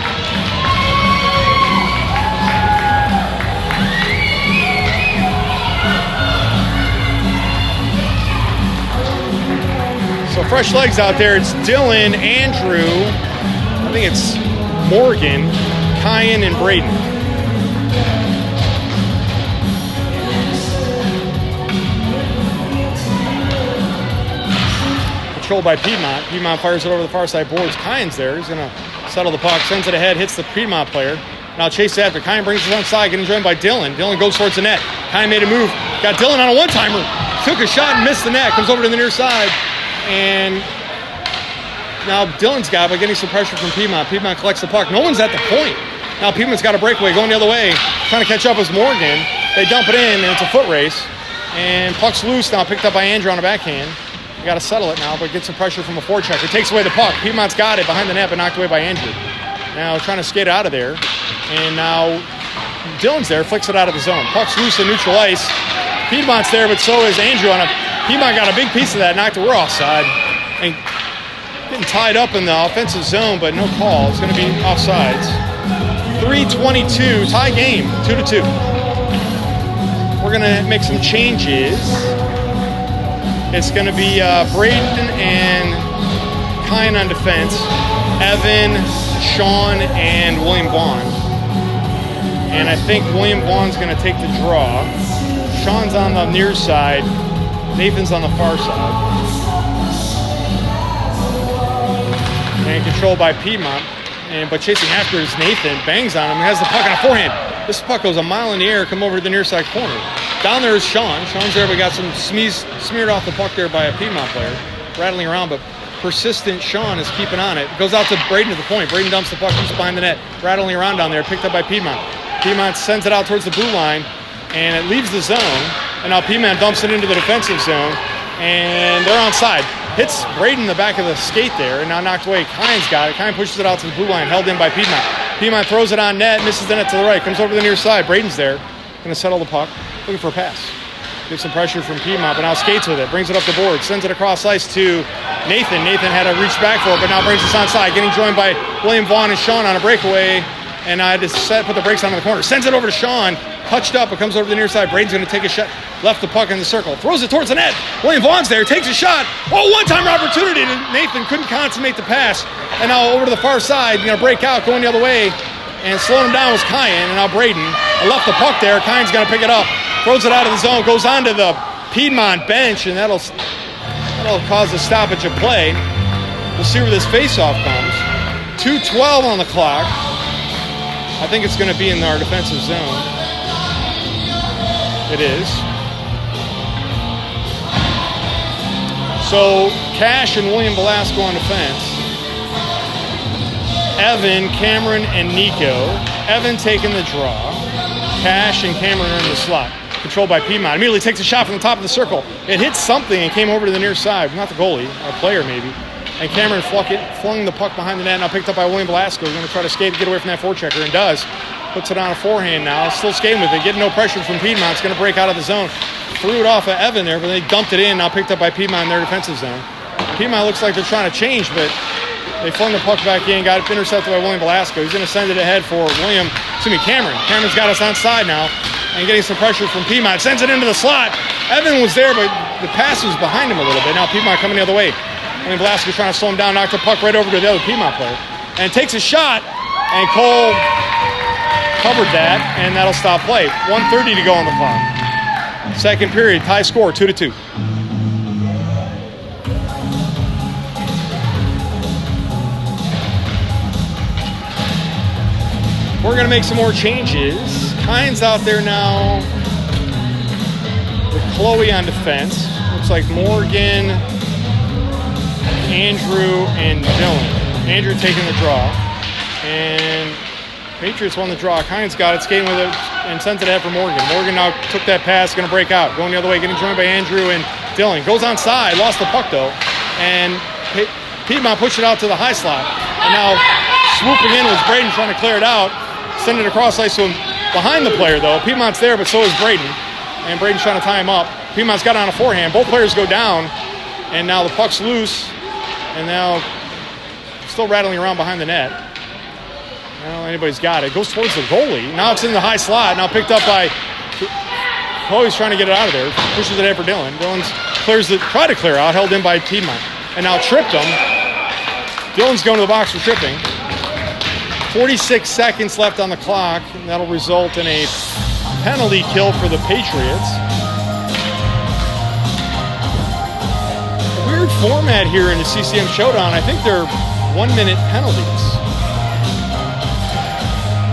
So fresh legs out there. It's Dylan, Andrew, I think it's Morgan, Kyan, and Braden. controlled by Piedmont. Piedmont fires it over the far side boards. Kyne's there. He's going to settle the puck, sends it ahead, hits the Piedmont player. Now chase after. Kyne brings it onside, getting joined by Dylan. Dylan goes towards the net. Kyne made a move. Got Dylan on a one-timer. Took a shot and missed the net. Comes over to the near side. And now Dylan's got it by getting some pressure from Piedmont. Piedmont collects the puck. No one's at the point. Now Piedmont's got a breakaway going the other way. Trying to catch up with Morgan. They dump it in, and it's a foot race. And puck's loose now, picked up by Andrew on a backhand. You got to settle it now, but get some pressure from a forechecker. Takes away the puck. Piedmont's got it behind the net, but knocked away by Andrew. Now trying to skate out of there. And now Dylan's there, flicks it out of the zone. Puck's loose in neutral ice. Piedmont's there, but so is Andrew. Piedmont got a big piece of that, knocked it. We're offside. And getting tied up in the offensive zone, but no call. It's going to be offsides. 3:22, tie game, 2-2. We're going to make some changes. It's going to be Braden and Kyne on defense, Evan, Sean, and William Vaughn. And I think William Vaughn's going to take the draw. Sean's on the near side. Nathan's on the far side. And controlled by Piedmont. But chasing after is Nathan. Bangs on him. He has the puck on a forehand. This puck goes a mile in the air, come over to the near side corner. Down there is Sean. Sean's there, but got some smeared off the puck there by a Piedmont player. Rattling around, but persistent Sean is keeping on it. Goes out to Braden at the point. Braden dumps the puck just behind the net. Rattling around down there, picked up by Piedmont. Piedmont sends it out towards the blue line, and it leaves the zone. And now Piedmont dumps it into the defensive zone, and they're onside. Hits Braden in the back of the skate there, and now knocked away. Kyne's got it. Kyne pushes it out to the blue line, held in by Piedmont. Piedmont throws it on net, misses the net to the right, comes over to the near side. Braden's there, going to settle the puck, looking for a pass. Gives some pressure from Piedmont, but now skates with it, brings it up the board, sends it across ice to Nathan. Nathan had to reach back for it, but now brings us onside, getting joined by William Vaughn and Sean on a breakaway. And I just put the brakes on in the corner. Sends it over to Sean. Touched up. It comes over to the near side. Braden's going to take a shot. Left the puck in the circle. Throws it towards the net. William Vaughn's there. Takes a shot. Oh, one-time opportunity. Nathan couldn't consummate the pass. And now over to the far side. Going to break out. Going the other way. And slowing him down was Kyne. And now Braden. Left the puck there. Kyne's going to pick it up. Throws it out of the zone. Goes on to the Piedmont bench. And that'll cause a stoppage of play. We'll see where this face-off comes. 2:12 on the clock. I think it's going to be in our defensive zone. It is. So Cash and William Velasco on defense. Evan, Cameron, and Nico. Evan taking the draw. Cash and Cameron are in the slot. Controlled by Piedmont. Immediately takes a shot from the top of the circle. It hit something and came over to the near side. Not the goalie, our player maybe. And Cameron flung the puck behind the net, now picked up by William Velasco. He's going to try to skate to get away from that forechecker, and does. Puts it on a forehand now. Still skating with it, getting no pressure from Piedmont. It's going to break out of the zone. Threw it off of Evan there, but they dumped it in. Now picked up by Piedmont in their defensive zone. Piedmont looks like they're trying to change, but they flung the puck back in. Got it intercepted by William Velasco. He's going to send it ahead for Cameron. Cameron's got us onside now, and getting some pressure from Piedmont. Sends it into the slot. Evan was there, but the pass was behind him a little bit. Now Piedmont coming the other way. William Velasco trying to slow him down, knocked the puck right over to the other Piedmont player. And takes a shot, and Cole covered that, and that'll stop play. 1:30 to go on the clock. Second period, tie score, 2-2. We're going to make some more changes. Kyne's out there now with Chloe on defense. Looks like Morgan, Andrew, and Dylan. Andrew taking the draw. And Patriots won the draw. Kyne's got it, skating with it, and sends it ahead for Morgan. Morgan now took that pass, going to break out. Going the other way, getting joined by Andrew and Dylan. Goes onside, lost the puck though. And Piedmont pushed it out to the high slot. And now swooping in was Braden trying to clear it out. Send it across ice to him behind the player though. Piedmont's there, but so is Braden. And Braden's trying to tie him up. Piedmont's got it on a forehand. Both players go down. And now the puck's loose. And now still rattling around behind the net. I don't know anybody's got it. Goes towards the goalie. Now it's in the high slot. Now picked up by Chloe's trying to get it out of there. Pushes it ahead for Dylan. Dylan's try to clear out, held in by Piedmont. And now tripped him. Dylan's going to the box for tripping. 46 seconds left on the clock, and that'll result in a penalty kill for the Patriots. Weird weird format here in the CCM Showdown. I think they're 1-minute penalties.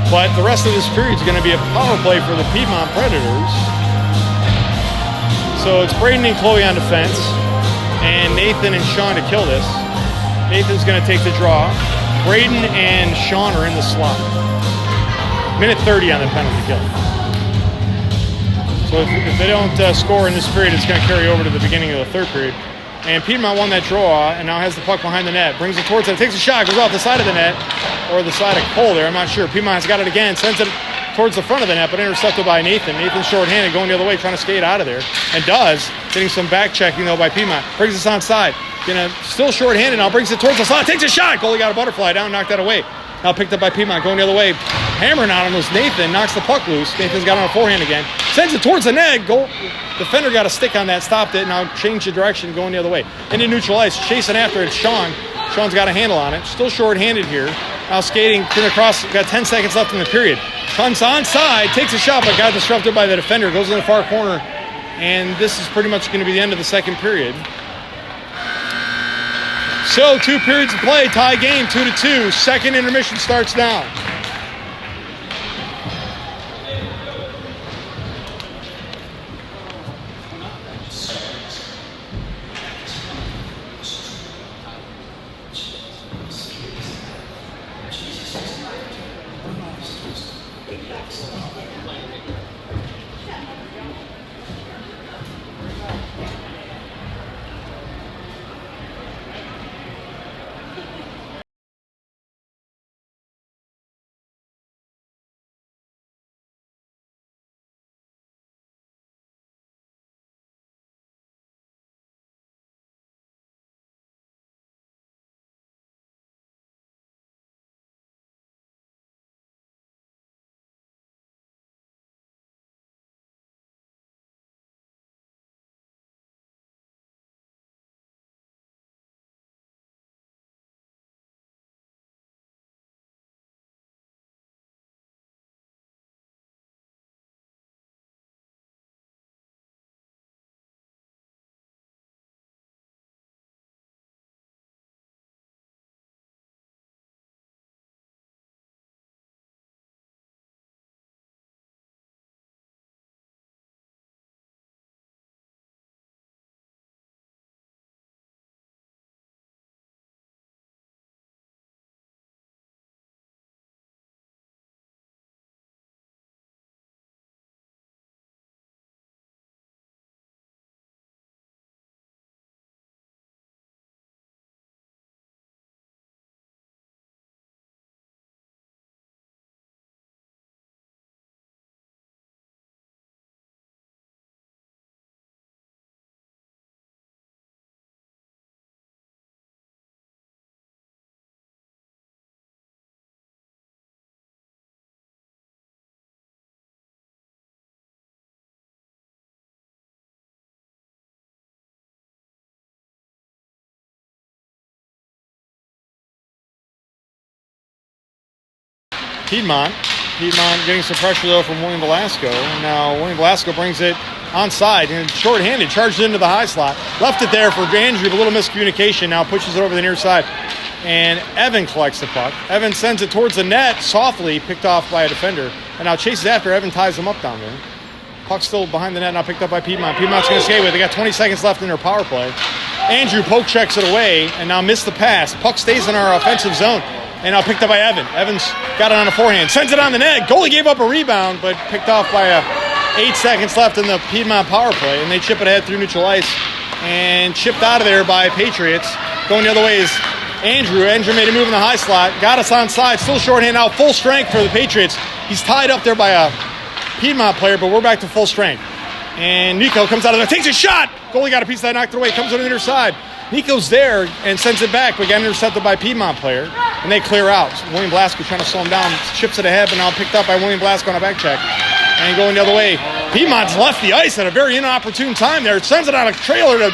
But the rest of this period is going to be a power play for the Piedmont Predators. So it's Braden and Chloe on defense, and Nathan and Sean to kill this. Nathan's going to take the draw. Braden and Sean are in the slot. Minute 30 on the penalty kill. So if they don't score in this period, it's going to carry over to the beginning of the third period. And Piedmont won that draw and now has the puck behind the net. Brings it towards it, takes a shot, goes off the side of the net, or the side of Cole there, I'm not sure. Piedmont's got it again, sends it towards the front of the net, but intercepted by Nathan. Nathan's shorthanded, going the other way, trying to skate out of there. And does, getting some back checking though by Piedmont. Brings us onside. Still shorthanded now, brings it towards the slot, takes a shot. Goalie got a butterfly down, knocked that away. Now picked up by Piedmont, going the other way. Hammering on him was Nathan, knocks the puck loose. Nathan's got on a forehand again. Sends it towards the net. Defender got a stick on that, stopped it, now changed the direction, going the other way. Into neutral ice, chasing after it, Sean. Sean's got a handle on it. Still short-handed here. Now skating, turn across, got 10 seconds left in the period. Comes onside, takes a shot, but got disrupted by the defender. Goes in the far corner, and this is pretty much going to be the end of the second period. So 2 periods of play, tie game, 2-2. Second intermission starts now. Piedmont getting some pressure though from William Velasco. And now William Velasco brings it onside and short-handed, charges into the high slot. Left it there for Andrew, a little miscommunication. Now pushes it over the near side. And Evan collects the puck. Evan sends it towards the net, softly picked off by a defender. And now chases after. Evan ties him up down there. Puck's still behind the net, now picked up by Piedmont. Piedmont's going to skate with it. They got 20 seconds left in their power play. Andrew poke checks it away and now missed the pass. Puck stays in our offensive zone. And now picked up by Evan. Evans got it on a forehand. Sends it on the net. Goalie gave up a rebound, but picked off by 8 seconds left in the Piedmont power play. And they chip it ahead through neutral ice. And chipped out of there by Patriots. Going the other way is Andrew. Andrew made a move in the high slot. Got us onside. Still shorthand now. Full strength for the Patriots. He's tied up there by a Piedmont player, but we're back to full strength. And Nico comes out of there. Takes a shot. Goalie got a piece of that, knocked it away. Comes on the inner side. Nico's there and sends it back, but got intercepted by Piedmont player, and they clear out. William Blasco trying to slow him down, chips it ahead, but now picked up by William Blasco on a back check. And going the other way. Piedmont's left the ice at a very inopportune time there. Sends it on a trailer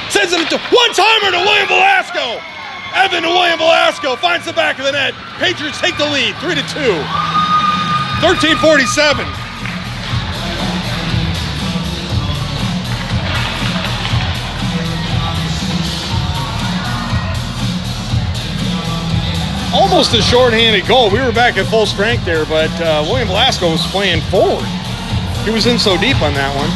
sends it to one-timer to William Velasco. Evan to William Velasco finds the back of the net. Patriots take the lead, 3-2. 13:47. almost a shorthanded goal. We were back at full strength there, but William Velasco was playing forward. He was in so deep on that one.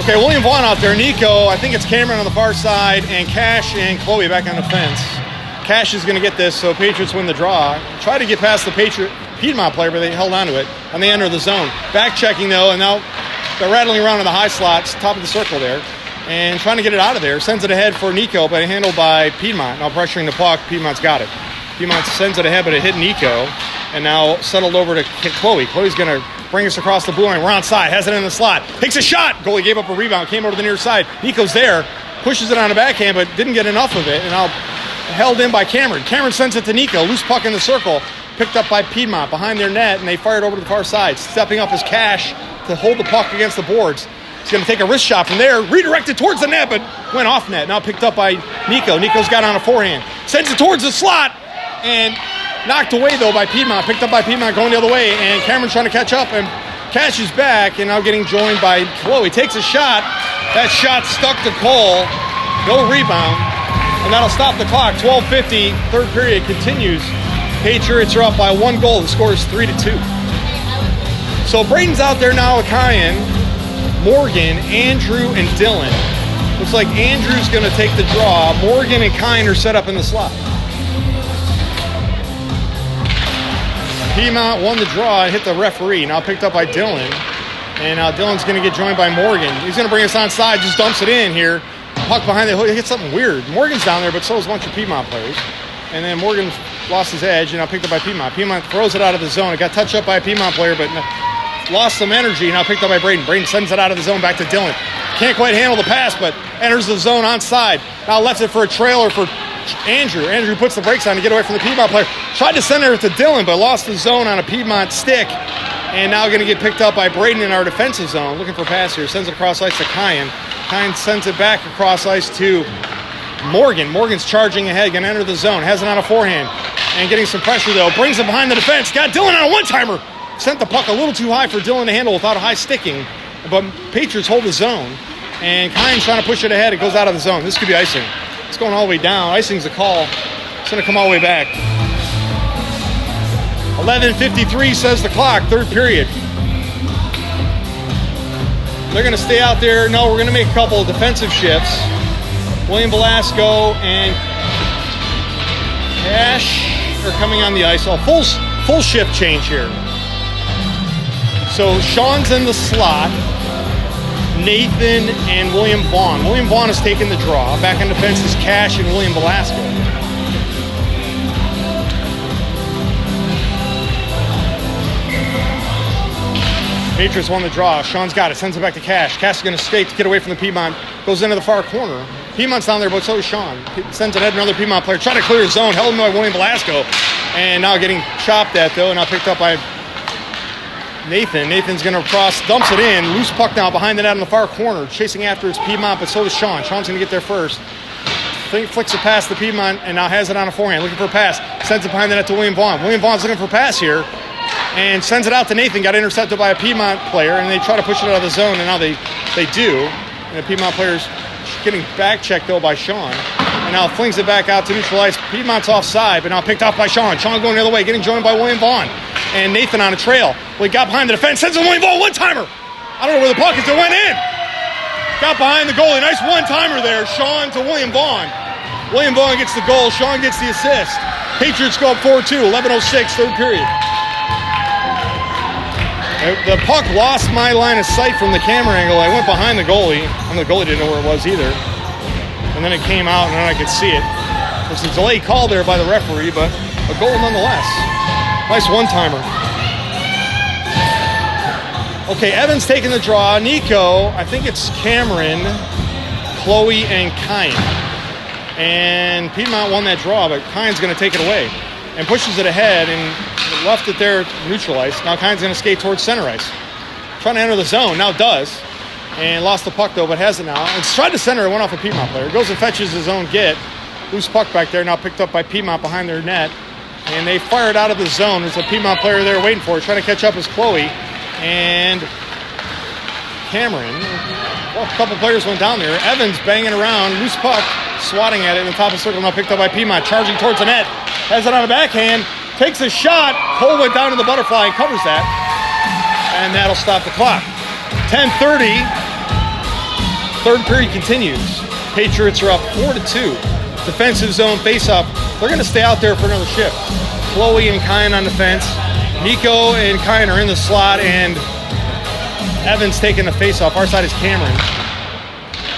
Okay, William Vaughn out there. Nico, I think it's Cameron on the far side, and Cash and Chloe back on the fence. Cash is going to get this, so Patriots win the draw. Try to get past the Piedmont player, but they held on to it, and they enter the zone. Back checking, though, and now they're rattling around in the high slots, top of the circle there, and trying to get it out of there. Sends it ahead for Nico, but handled by Piedmont. Now pressuring the puck, Piedmont's got it. Piedmont sends it ahead, but it hit Nico, and now settled over to Chloe. Chloe's going to bring us across the blue line. We're onside, has it in the slot, takes a shot. Goalie gave up a rebound, came over to the near side. Nico's there, pushes it on a backhand, but didn't get enough of it, and now held in by Cameron. Cameron sends it to Nico, loose puck in the circle, picked up by Piedmont behind their net, and they fired over to the far side. Stepping up is Cash to hold the puck against the boards. He's going to take a wrist shot from there, redirected towards the net, but went off net. Now picked up by Nico. Nico's got on a forehand. Sends it towards the slot, and knocked away, though, by Piedmont. Picked up by Piedmont going the other way, and Cameron's trying to catch up, and Cash is back, and now getting joined by Chloe. Takes a shot. That shot stuck to Cole. No rebound, and that'll stop the clock. 12:50, third period continues. Patriots are up by 1 goal. The score is 3-2. So Braden's out there now with Kyan, Morgan, Andrew, and Dylan. Looks like Andrew's going to take the draw. Morgan and Kyan are set up in the slot. Piedmont won the draw and hit the referee. Now picked up by Dylan. And now Dylan's going to get joined by Morgan. He's going to bring us onside, just dumps it in here. Puck behind the hook. He hits something weird. Morgan's down there, but so is a bunch of Piedmont players. And then Morgan lost his edge, and now picked up by Piedmont. Piedmont throws it out of the zone. It got touched up by a Piedmont player, but lost some energy. Now picked up by Braden. Braden sends it out of the zone back to Dylan. Can't quite handle the pass, but enters the zone onside. Now left it for a trailer for Andrew. Andrew puts the brakes on to get away from the Piedmont player. Tried to send it to Dylan, but lost the zone on a Piedmont stick. And now going to get picked up by Braden in our defensive zone. Looking for a pass here. Sends it across ice to Kyan. Kyan sends it back across ice to Morgan. Morgan's charging ahead. Going to enter the zone. Has it on a forehand. And getting some pressure, though. Brings it behind the defense. Got Dylan on a one-timer. Sent the puck a little too high for Dylan to handle without a high sticking. But Patriots hold the zone. And Kyan's trying to push it ahead. It goes out of the zone. This could be icing. It's going all the way down. Icing's a call. It's going to come all the way back. 11:53 says the clock, third period. They're going to stay out there. No, we're going to make a couple of defensive shifts. William Velasco and Cash are coming on the ice. Oh, full shift change here. So Sean's in the slot. Nathan and William Vaughn. William Vaughn has taken the draw. Back on defense is Cash and William Velasco. Patriots won the draw. Sean's got it. Sends it back to Cash. Cash is going to skate to get away from the Piedmont. Goes into the far corner. Piedmont's down there, but so is Sean. Sends it at another Piedmont player. Trying to clear his zone. Held him by William Velasco. And now getting chopped at, though. And now picked up by Nathan. Nathan's going to cross. Dumps it in. Loose puck now behind the net in the far corner. Chasing after his Piedmont, but so is Sean. Sean's going to get there first. Flicks it past the Piedmont and now has it on a forehand. Looking for a pass. Sends it behind the net to William Vaughn. William Vaughn's looking for a pass here. And sends it out to Nathan. Got intercepted by a Piedmont player, and they try to push it out of the zone, and now they do. And the Piedmont player's getting back checked, though, by Sean. And now flings it back out to neutral ice. Piedmont's offside, but now picked off by Sean. Sean going the other way, getting joined by William Vaughn. And Nathan on a trail. Well, he got behind the defense. Sends it to William Vaughn. One-timer. I don't know where the puck is. It went in. Got behind the goalie. Nice one-timer there. Sean to William Vaughn. William Vaughn gets the goal. Sean gets the assist. Patriots go up 4-2. 11:06, third period. The puck lost my line of sight from the camera angle. I went behind the goalie, and the goalie didn't know where it was either. And then it came out, and then I could see it. There's a delay call there by the referee, but a goal nonetheless. Nice one-timer. Okay, Evan's taking the draw. Nico, I think it's Cameron, Chloe, and Kyan. And Piedmont won that draw, but Kyan's going to take it away. And pushes it ahead and left it there neutral ice. Now Kyan's going to skate towards center ice. Trying to enter the zone, now does. And lost the puck, though, but has it now. And tried to center it, went off a Piedmont player. Goes and fetches his own get. Loose puck back there, now picked up by Piedmont behind their net. And they fire it out of the zone. There's a Piedmont player there waiting for it. Trying to catch up is Chloe. And Cameron. Well, a couple players went down there. Evans banging around. Loose puck. swatting at it in the top of the circle, now picked up by Piedmont, charging towards the net, has it on a backhand, takes a shot, Cole went down to the butterfly and covers that, and that'll stop the clock. 10:30, third period continues. Patriots are up 4-2. Defensive zone face-up. They're going to stay out there for another shift. Chloe and Kyan on defense. Nico and Kyan are in the slot, and Evans taking the face-off. Our side is Cameron.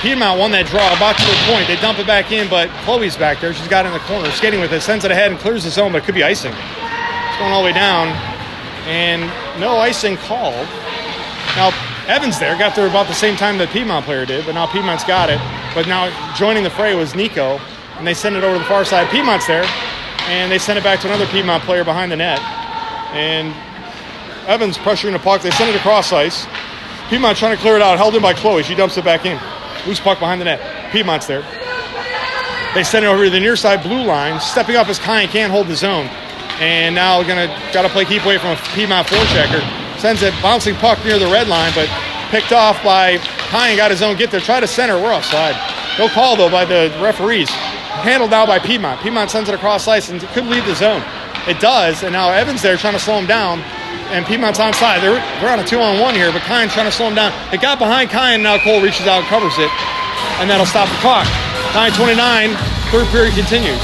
Piedmont won that draw, about to the point. They dump it back in, but Chloe's back there. She's got it in the corner, skating with it, sends it ahead and clears the zone, but it could be icing. It's going all the way down, and no icing called. Now, Evans there got there about the same time that Piedmont player did, but now Piedmont's got it. But now joining the fray was Nico, and they send it over to the far side. Piedmont's there, and they send it back to another Piedmont player behind the net. And Evans pressuring the puck. They send it across ice. Piedmont trying to clear it out, held in by Chloe. She dumps it back in. Loose puck behind the net. Piedmont's there. They send it over to the near side blue line. Stepping up as Kyan can't hold the zone. And now got to play keep away from a Piedmont forechecker. Sends it bouncing puck near the red line, but picked off by Kyan. Got his own get there. Try to center. We're offside. No call though by the referees. Handled now by Piedmont. Piedmont sends it across ice and could leave the zone. It does, and now Evans there trying to slow him down. And Piedmont's onside. They're on a 2-on-1 here, but Kyan's trying to slow him down. It got behind Kyan, now Cole reaches out and covers it. And that'll stop the clock. 9:29, third period continues.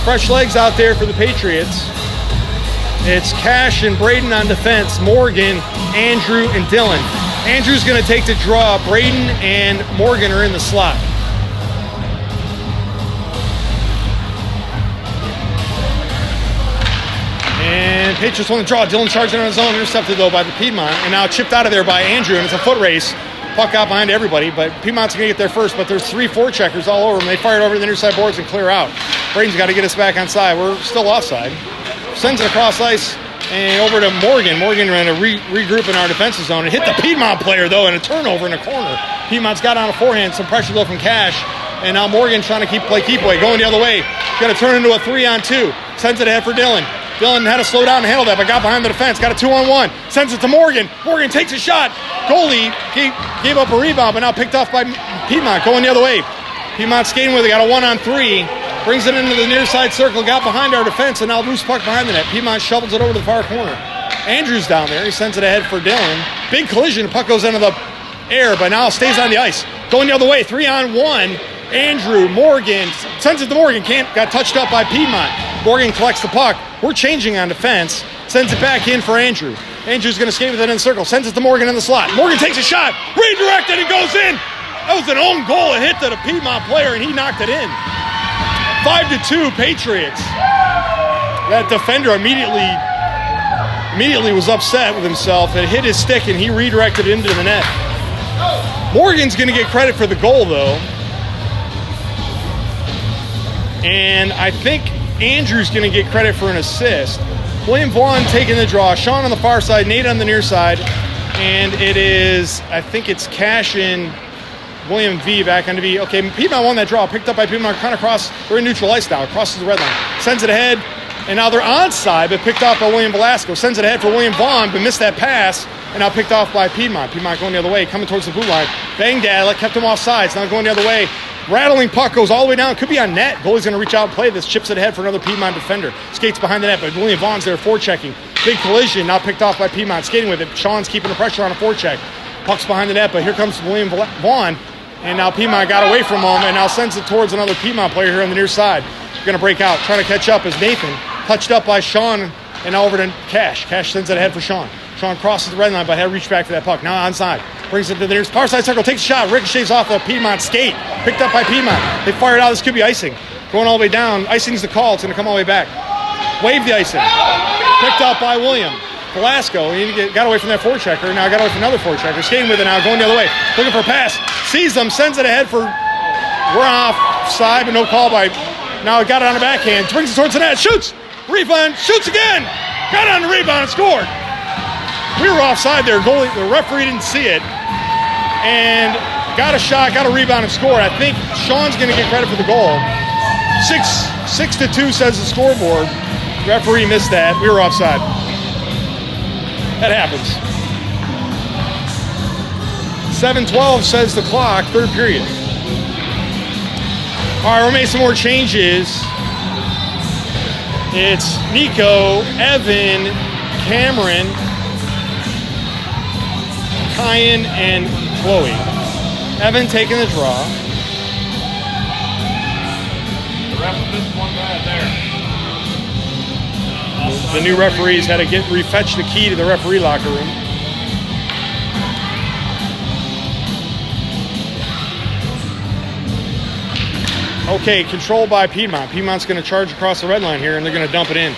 Fresh legs out there for the Patriots. It's Cash and Braden on defense, Morgan, Andrew, and Dylan. Andrew's going to take the draw. Braden and Morgan are in the slot. And Patriots won the draw. Dylan charging on his own, intercepted though by the Piedmont, and now chipped out of there by Andrew, and it's a foot race. Puck out behind everybody, but Piedmont's going to get there first, but there's 3 forecheckers all over them. They fire it over to the near side boards and clear out. Braden's got to get us back on side. We're still offside. Sends it across ice and over to Morgan. Morgan ran to regroup in our defensive zone and hit the Piedmont player, though, in a turnover in the corner. Piedmont's got on a forehand, some pressure, though, from Cash. And now Morgan trying to play keep away, going the other way. Going to turn into a 3-on-2. Sends it ahead for Dylan. Dylan had to slow down and handle that, but got behind the defense. Got a 2-on-1. Sends it to Morgan. Morgan takes a shot. Goalie gave up a rebound, but now picked off by Piedmont, going the other way. Piedmont skating with it. Got a 1-on-3. Brings it into the near side circle. Got behind our defense, and now loose puck behind the net. Piedmont shovels it over to the far corner. Andrew's down there. He sends it ahead for Dylan. Big collision. Puck goes into the air, but now stays on the ice. Going the other way. 3-on-1. Andrew, Morgan, sends it to Morgan. Got touched up by Piedmont. Morgan collects the puck. We're changing on defense. Sends it back in for Andrew. Andrew's going to skate with it in the circle. Sends it to Morgan in the slot. Morgan takes a shot. Redirected and goes in. That was an own goal. It hit to the Piedmont player, and he knocked it in. 5-2 Patriots. That defender immediately was upset with himself. It hit his stick, and he redirected it into the net. Morgan's going to get credit for the goal, though. And I think Andrew's going to get credit for an assist. William Vaughn taking the draw. Sean on the far side, Nate on the near side. And it is, I think it's Cash and William V back on to be. Okay, Piedmont won that draw. Picked up by Piedmont, kind of cross. They're in neutral ice now. Crosses the red line. Sends it ahead. And now they're onside, but picked off by William Velasco. Sends it ahead for William Vaughn, but missed that pass. And now picked off by Piedmont. Piedmont going the other way, coming towards the blue line. Bang Dad, kept him off sides. Now going the other way. Rattling puck goes all the way down. Could be on net. Goalie's going to reach out and play this. Chips it ahead for another Piedmont defender. Skates behind the net, but William Vaughn's there forechecking. Big collision, now picked off by Piedmont. Skating with it. Sean's keeping the pressure on a forecheck. Puck's behind the net, but here comes William Vaughn. And now Piedmont got away from him and now sends it towards another Piedmont player here on the near side. Going to break out. Trying to catch up is Nathan. Touched up by Sean and now over to Cash. Cash sends it ahead for Sean. Sean crosses the red line, but had to reach back for that puck. Now onside. Brings it to the nearest far side circle. Takes a shot. Ricochets off the Piedmont skate. Picked up by Piedmont. They fired out. This could be icing. Going all the way down. Icing's the call. It's going to come all the way back. Wave the icing. Picked up by William Velasco. He got away from that forechecker. Now got away from another forechecker. Skating with it now. Going the other way. Looking for a pass. Sees them. Sends it ahead for... We're offside, but no call by... Now got it on the backhand. Brings it towards the net. Shoots. Rebound. Shoots again. Got it on the rebound and scored. We were offside there. Goalie, the referee didn't see it. And got a shot, got a rebound and scored. I think Sean's going to get credit for the goal. 6-2 says the scoreboard. Referee missed that. We were offside. That happens. 7:12 says the clock, third period. All right, we're making some more changes. It's Nico, Evan, Cameron, Kyan, and Chloe. Evan taking the draw. The ref missed one guy there. The new referees had to refetch the key to the referee locker room. Okay, controlled by Piedmont. Piedmont's going to charge across the red line here, and they're going to dump it in.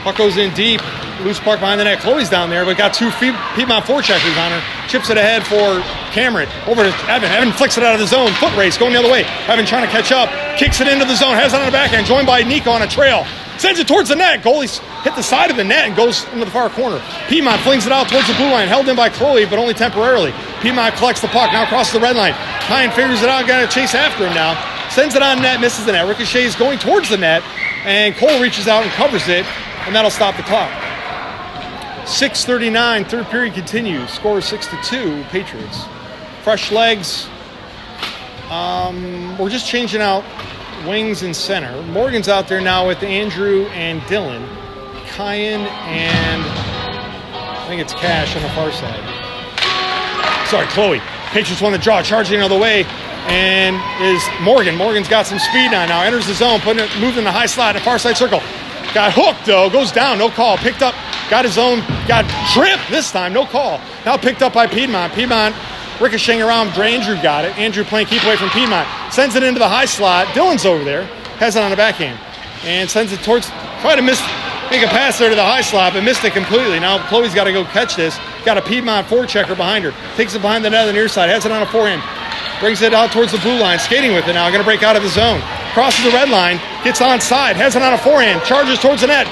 Puck goes in deep. Loose puck behind the net. Chloe's down there, but got two Piedmont forecheckers on her. Chips it ahead for Cameron. Over to Evan. Evan flicks it out of the zone. Foot race going the other way. Evan trying to catch up. Kicks it into the zone. Has it on the backhand. Joined by Nico on a trail. Sends it towards the net. Goalie's hit the side of the net and goes into the far corner. Piedmont flings it out towards the blue line. Held in by Chloe, but only temporarily. Piedmont collects the puck. Now crosses the red line. Kyan figures it out. Got to chase after him now. Sends it on net. Misses the net. Ricochets going towards the net. And Cole reaches out and covers it. And that'll stop the clock. 6:39. Third period continues. Score 6-2. Patriots. Fresh legs. We're just changing out wings and center. Morgan's out there now with Andrew and Dylan. Kyan and I think it's Cash on the far side. Sorry, Chloe. Patriots won the draw, charging another way, and is Morgan. Morgan's got some speed now. Enters the zone, moved in the high slot in the far side circle. Got hooked though, goes down, no call. Picked up, got his own, got tripped this time, no call. Now picked up by Piedmont. Piedmont ricocheting around. Andrew got it. Andrew playing keep away from Piedmont. Sends it into the high slot. Dylan's over there. Has it on the backhand. And sends it towards, try to make a pass there to the high slot, but missed it completely. Now Chloe's got to go catch this. Got a Piedmont forechecker behind her. Takes it behind the net on the near side. Has it on a forehand. Brings it out towards the blue line. Skating with it now. Going to break out of the zone. Crosses the red line. Gets onside. Has it on a forehand. Charges towards the net.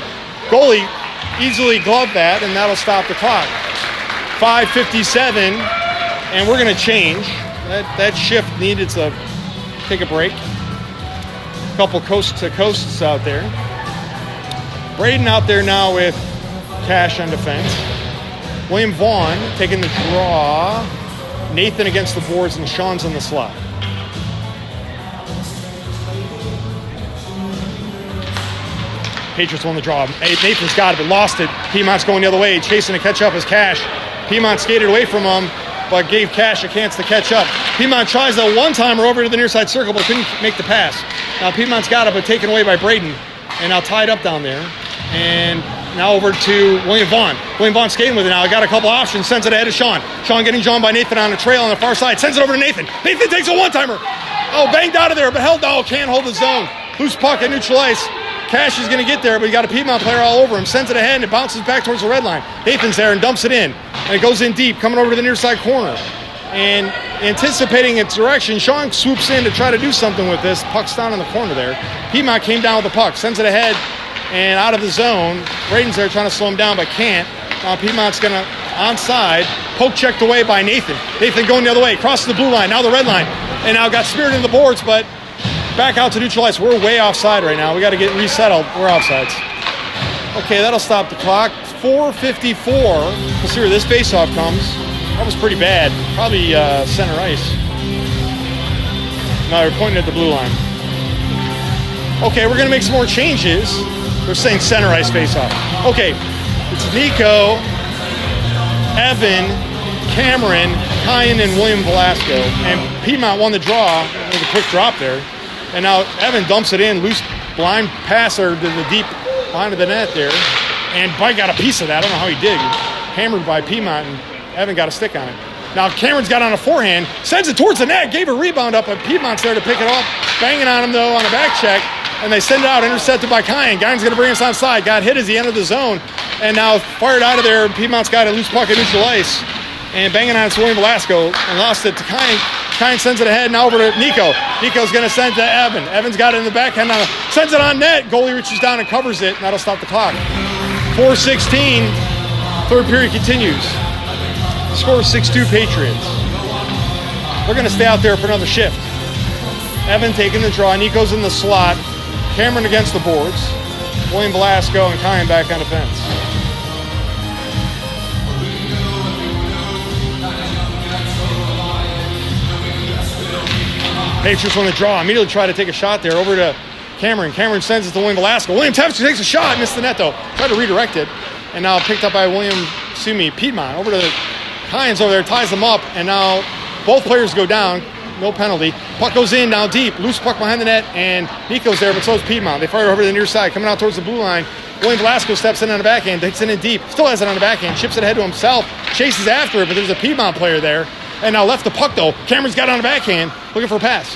Goalie easily gloved that, and that'll stop the clock. 5:57. And we're going to change. That shift needed to take a break. A couple coast-to-coasts out there. Braden out there now with Cash on defense. William Vaughn taking the draw. Nathan against the boards, and Sean's on the slot. Patriots won the draw. Nathan's got it, but lost it. Piedmont's going the other way. Chasing to catch up as Cash. Piedmont skated away from him, but gave Cash a chance to catch up. Piedmont tries a one-timer over to the near side circle, but couldn't make the pass. Now Piedmont's got it, but taken away by Braden, and now tied up down there. And now over to William Vaughn. William Vaughn skating with it now. Got a couple options. Sends it ahead to Sean. Sean getting drawn by Nathan on the trail on the far side. Sends it over to Nathan. Nathan takes a one-timer. Oh, banged out of there, but held down. Can't hold the zone. Loose puck at neutral ice. Cash is going to get there, but he got a Piedmont player all over him. Sends it ahead, and it bounces back towards the red line. Nathan's there and dumps it in. And it goes in deep, coming over to the near side corner. And anticipating its direction, Sean swoops in to try to do something with this. Puck's down in the corner there. Piedmont came down with the puck. Sends it ahead and out of the zone. Braden's there trying to slow him down, but can't. Now Piedmont's going to onside. Poke checked away by Nathan. Nathan going the other way. Crosses the blue line, now the red line. And now got speared into the boards, but back out to neutral ice. We're way offside right now. We got to get resettled. We're offsides. Okay, that'll stop the clock. 4:54. Let's see where this faceoff comes. That was pretty bad. Probably center ice. No, they're pointing at the blue line. Okay, we're going to make some more changes. They're saying center ice faceoff. Okay, it's Nico, Evan, Cameron, Kyan, and William Velasco. And Piedmont won the draw with a quick drop there. And now Evan dumps it in. Loose blind passer to the deep behind the net there. And Bite got a piece of that. I don't know how he did. Hammered by Piedmont, and Evan got a stick on it. Now Cameron's got on a forehand. Sends it towards the net. Gave a rebound up, but Piedmont's there to pick it up. Banging on him, though, on a back check. And they send it out, intercepted by Kyan. Kyan's going to bring us onside. Got hit as he entered the zone. And now fired out of there. Piedmont's got a loose puck at neutral ice. And banging on it's William Velasco. And lost it to Kyan. Kyan sends it ahead. Now over to Nico. Nico's going to send it to Evan. Evan's got it in the backhand. Now sends it on net. Goalie reaches down and covers it. And that'll stop the clock. 4:16. Third period continues. Score 6-2 Patriots. We're going to stay out there for another shift. Evan taking the draw. Nico's in the slot. Cameron against the boards. William Velasco and Kyan back on defense. Patriots won the draw. Immediately try to take a shot there over to Cameron. Cameron sends it to William Velasco. William Tepster takes a shot, missed the net though. Tried to redirect it. And now picked up by Piedmont. Over to Hines over there, ties them up. And now both players go down. No penalty. Puck goes in, now deep. Loose puck behind the net, and Nico's there, but so is Piedmont. They fire over to the near side, coming out towards the blue line. William Velasco steps in on the backhand, takes it in deep. Still has it on the backhand, chips it ahead to himself, chases after it, but there's a Piedmont player there. And now left the puck, though. Cameron's got it on the backhand, looking for a pass.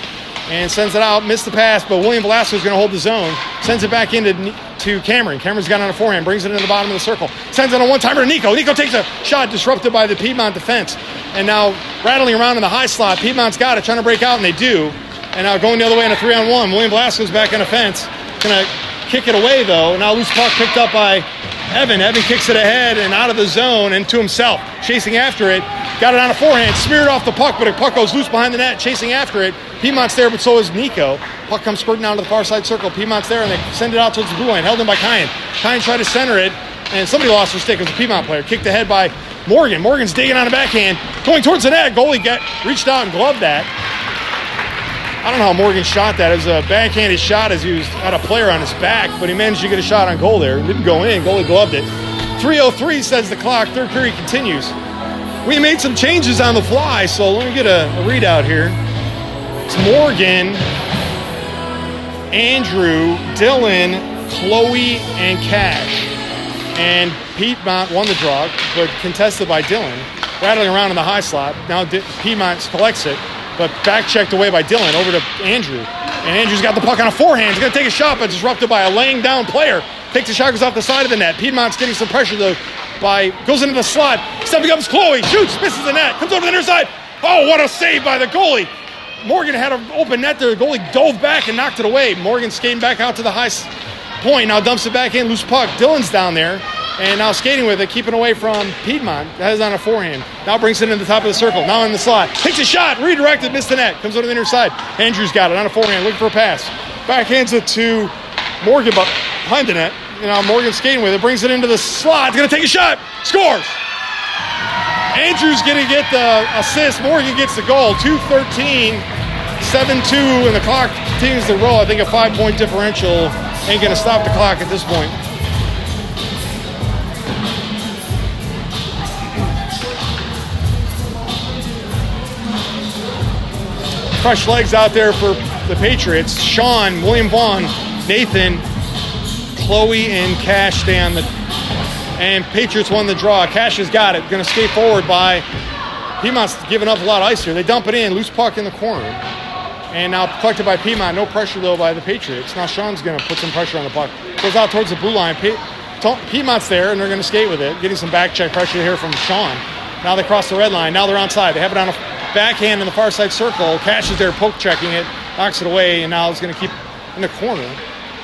And sends it out, missed the pass, but William Velasco's going to hold the zone. Sends it back into to Cameron. Cameron's got it on a forehand, brings it into the bottom of the circle. Sends it on a one-timer to Nico. Nico takes a shot disrupted by the Piedmont defense. And now rattling around in the high slot. Piedmont's got it, trying to break out, and they do. And now going the other way in a 3-on-1. William Velasco's back on the fence. Going to kick it away, though. Now loose puck picked up by Evan. Evan kicks it ahead and out of the zone and to himself. Chasing after it. Got it on a forehand. Smeared off the puck, but a puck goes loose behind the net. Chasing after it. Piedmont's there, but so is Nico. Puck comes squirting down to the far side circle. Piedmont's there, and they send it out towards the blue line. Held in by Kyan. Kyan tried to center it, and somebody lost their stick. It was a Piedmont player. Kicked ahead by Morgan. Morgan's digging on the backhand. Going towards the net. Goalie reached out and gloved that. I don't know how Morgan shot that. It was a backhanded shot as he had a player on his back, but he managed to get a shot on goal there. It didn't go in. Goalie gloved it. 3:03 says the clock. Third period continues. We made some changes on the fly, so let me get a readout here. It's Morgan, Andrew, Dylan, Chloe, and Cash. And Piedmont won the draw, but contested by Dylan. Rattling around in the high slot. Now Piedmont collects it, but back checked away by Dylan over to Andrew. And Andrew's got the puck on a forehand. He's going to take a shot, but disrupted by a laying down player. Takes a shot, goes off the side of the net. Piedmont's getting some pressure, though, goes into the slot. Stepping up is Chloe. Shoots, misses the net. Comes over the near side. Oh, what a save by the goalie. Morgan had an open net there. The goalie dove back and knocked it away. Morgan skating back out to the high point. Now dumps it back in. Loose puck. Dylan's down there. And now skating with it, keeping away from Piedmont. That is on a forehand. Now brings it into the top of the circle. Now in the slot. Takes a shot. Redirected. Missed the net. Comes over the near side. Andrew's got it on a forehand. Looking for a pass. Backhands it to Morgan behind the net. You know, Morgan skating with it. Brings it into the slot. Going to take a shot. Scores. Andrew's going to get the assist. Morgan gets the goal. 2:13, 7-2, and the clock continues to roll. I think a 5-point differential ain't going to stop the clock at this point. Fresh legs out there for the Patriots. Sean, William Vaughn, Nathan, Chloe, and Cash stay on the... And Patriots won the draw. Cash has got it. Going to skate forward by... Piedmont's giving up a lot of ice here. They dump it in. Loose puck in the corner. And now collected by Piedmont. No pressure, though, by the Patriots. Now Sean's going to put some pressure on the puck. Goes out towards the blue line. Piedmont's there, and they're going to skate with it. Getting some back check pressure here from Sean. Now they cross the red line. Now they're onside. They have it on a backhand in the far side circle. Cash is there poke checking it. Knocks it away, and now it's going to keep in the corner.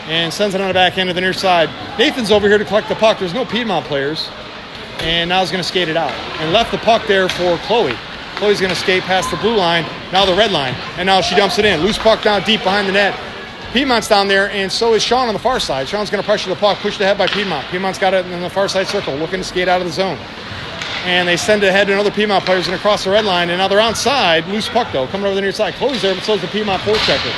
And sends it on the backhand to the near side. Nathan's over here to collect the puck. There's no Piedmont players. And now he's going to skate it out. And left the puck there for Chloe. Chloe's going to skate past the blue line, now the red line. And now she dumps it in. Loose puck down deep behind the net. Piedmont's down there, and so is Sean on the far side. Sean's going to pressure the puck, pushed ahead by Piedmont. Piedmont's got it in the far side circle, looking to skate out of the zone. And they send it ahead to another Piedmont player's going to cross the red line. And now they're onside. Loose puck, though, coming over the near side. Chloe's there, but so is the Piedmont forechecker.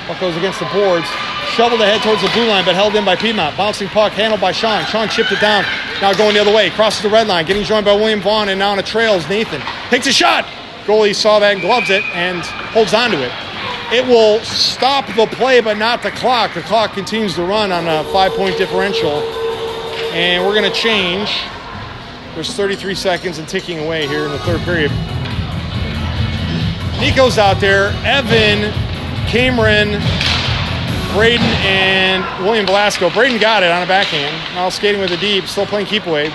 Puck goes against the boards. Shoveled ahead towards the blue line, but held in by Piedmont. Bouncing puck, handled by Sean. Sean chipped it down. Now going the other way. Crosses the red line. Getting joined by William Vaughn, and now on a trail is Nathan. Takes a shot. Goalie saw that and gloves it and holds on to it. It will stop the play, but not the clock. The clock continues to run on a 5-point differential. And we're going to change. There's 33 seconds and ticking away here in the third period. Nico's out there. Evan, Cameron, Braden, and William Velasco. Braden got it on a backhand. Now skating with the deep, still playing keep away.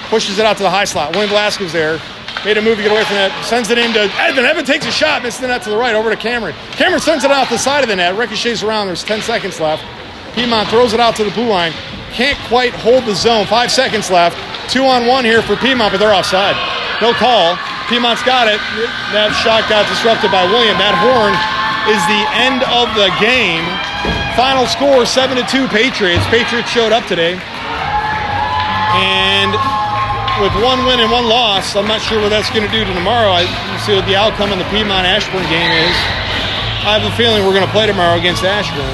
Pushes it out to the high slot. William Velasco's there. Made a move to get away from that. Sends it into Evan. Evan takes a shot, misses the net to the right, over to Cameron. Cameron sends it out the side of the net. Ricochets around. There's 10 seconds left. Piedmont throws it out to the blue line. Can't quite hold the zone. 5 seconds left. 2-on-1 here for Piedmont, but they're offside. No call. Piedmont's got it. That shot got disrupted by William. That horn is the end of the game. Final score, 7-2 Patriots. Patriots showed up today. And with one win and one loss, I'm not sure what that's going to do to tomorrow. We'll see what the outcome of the Piedmont-Ashburn game is. I have a feeling we're going to play tomorrow against Ashburn.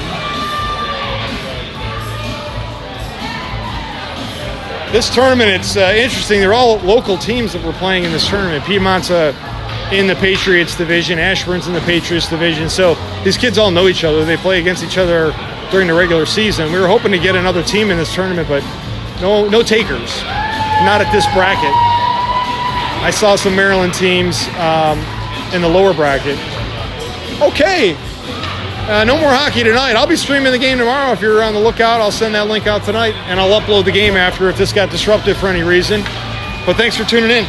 This tournament, it's interesting. They're all local teams that we're playing in this tournament. Piedmont's in the Patriots division. Ashburn's in the Patriots division. So these kids all know each other. They play against each other during the regular season. We were hoping to get another team in this tournament, but no takers. Not at this bracket. I saw some Maryland teams in the lower bracket. Okay. No more hockey tonight. I'll be streaming the game tomorrow. If you're on the lookout, I'll send that link out tonight, and I'll upload the game after if this got disrupted for any reason. But thanks for tuning in.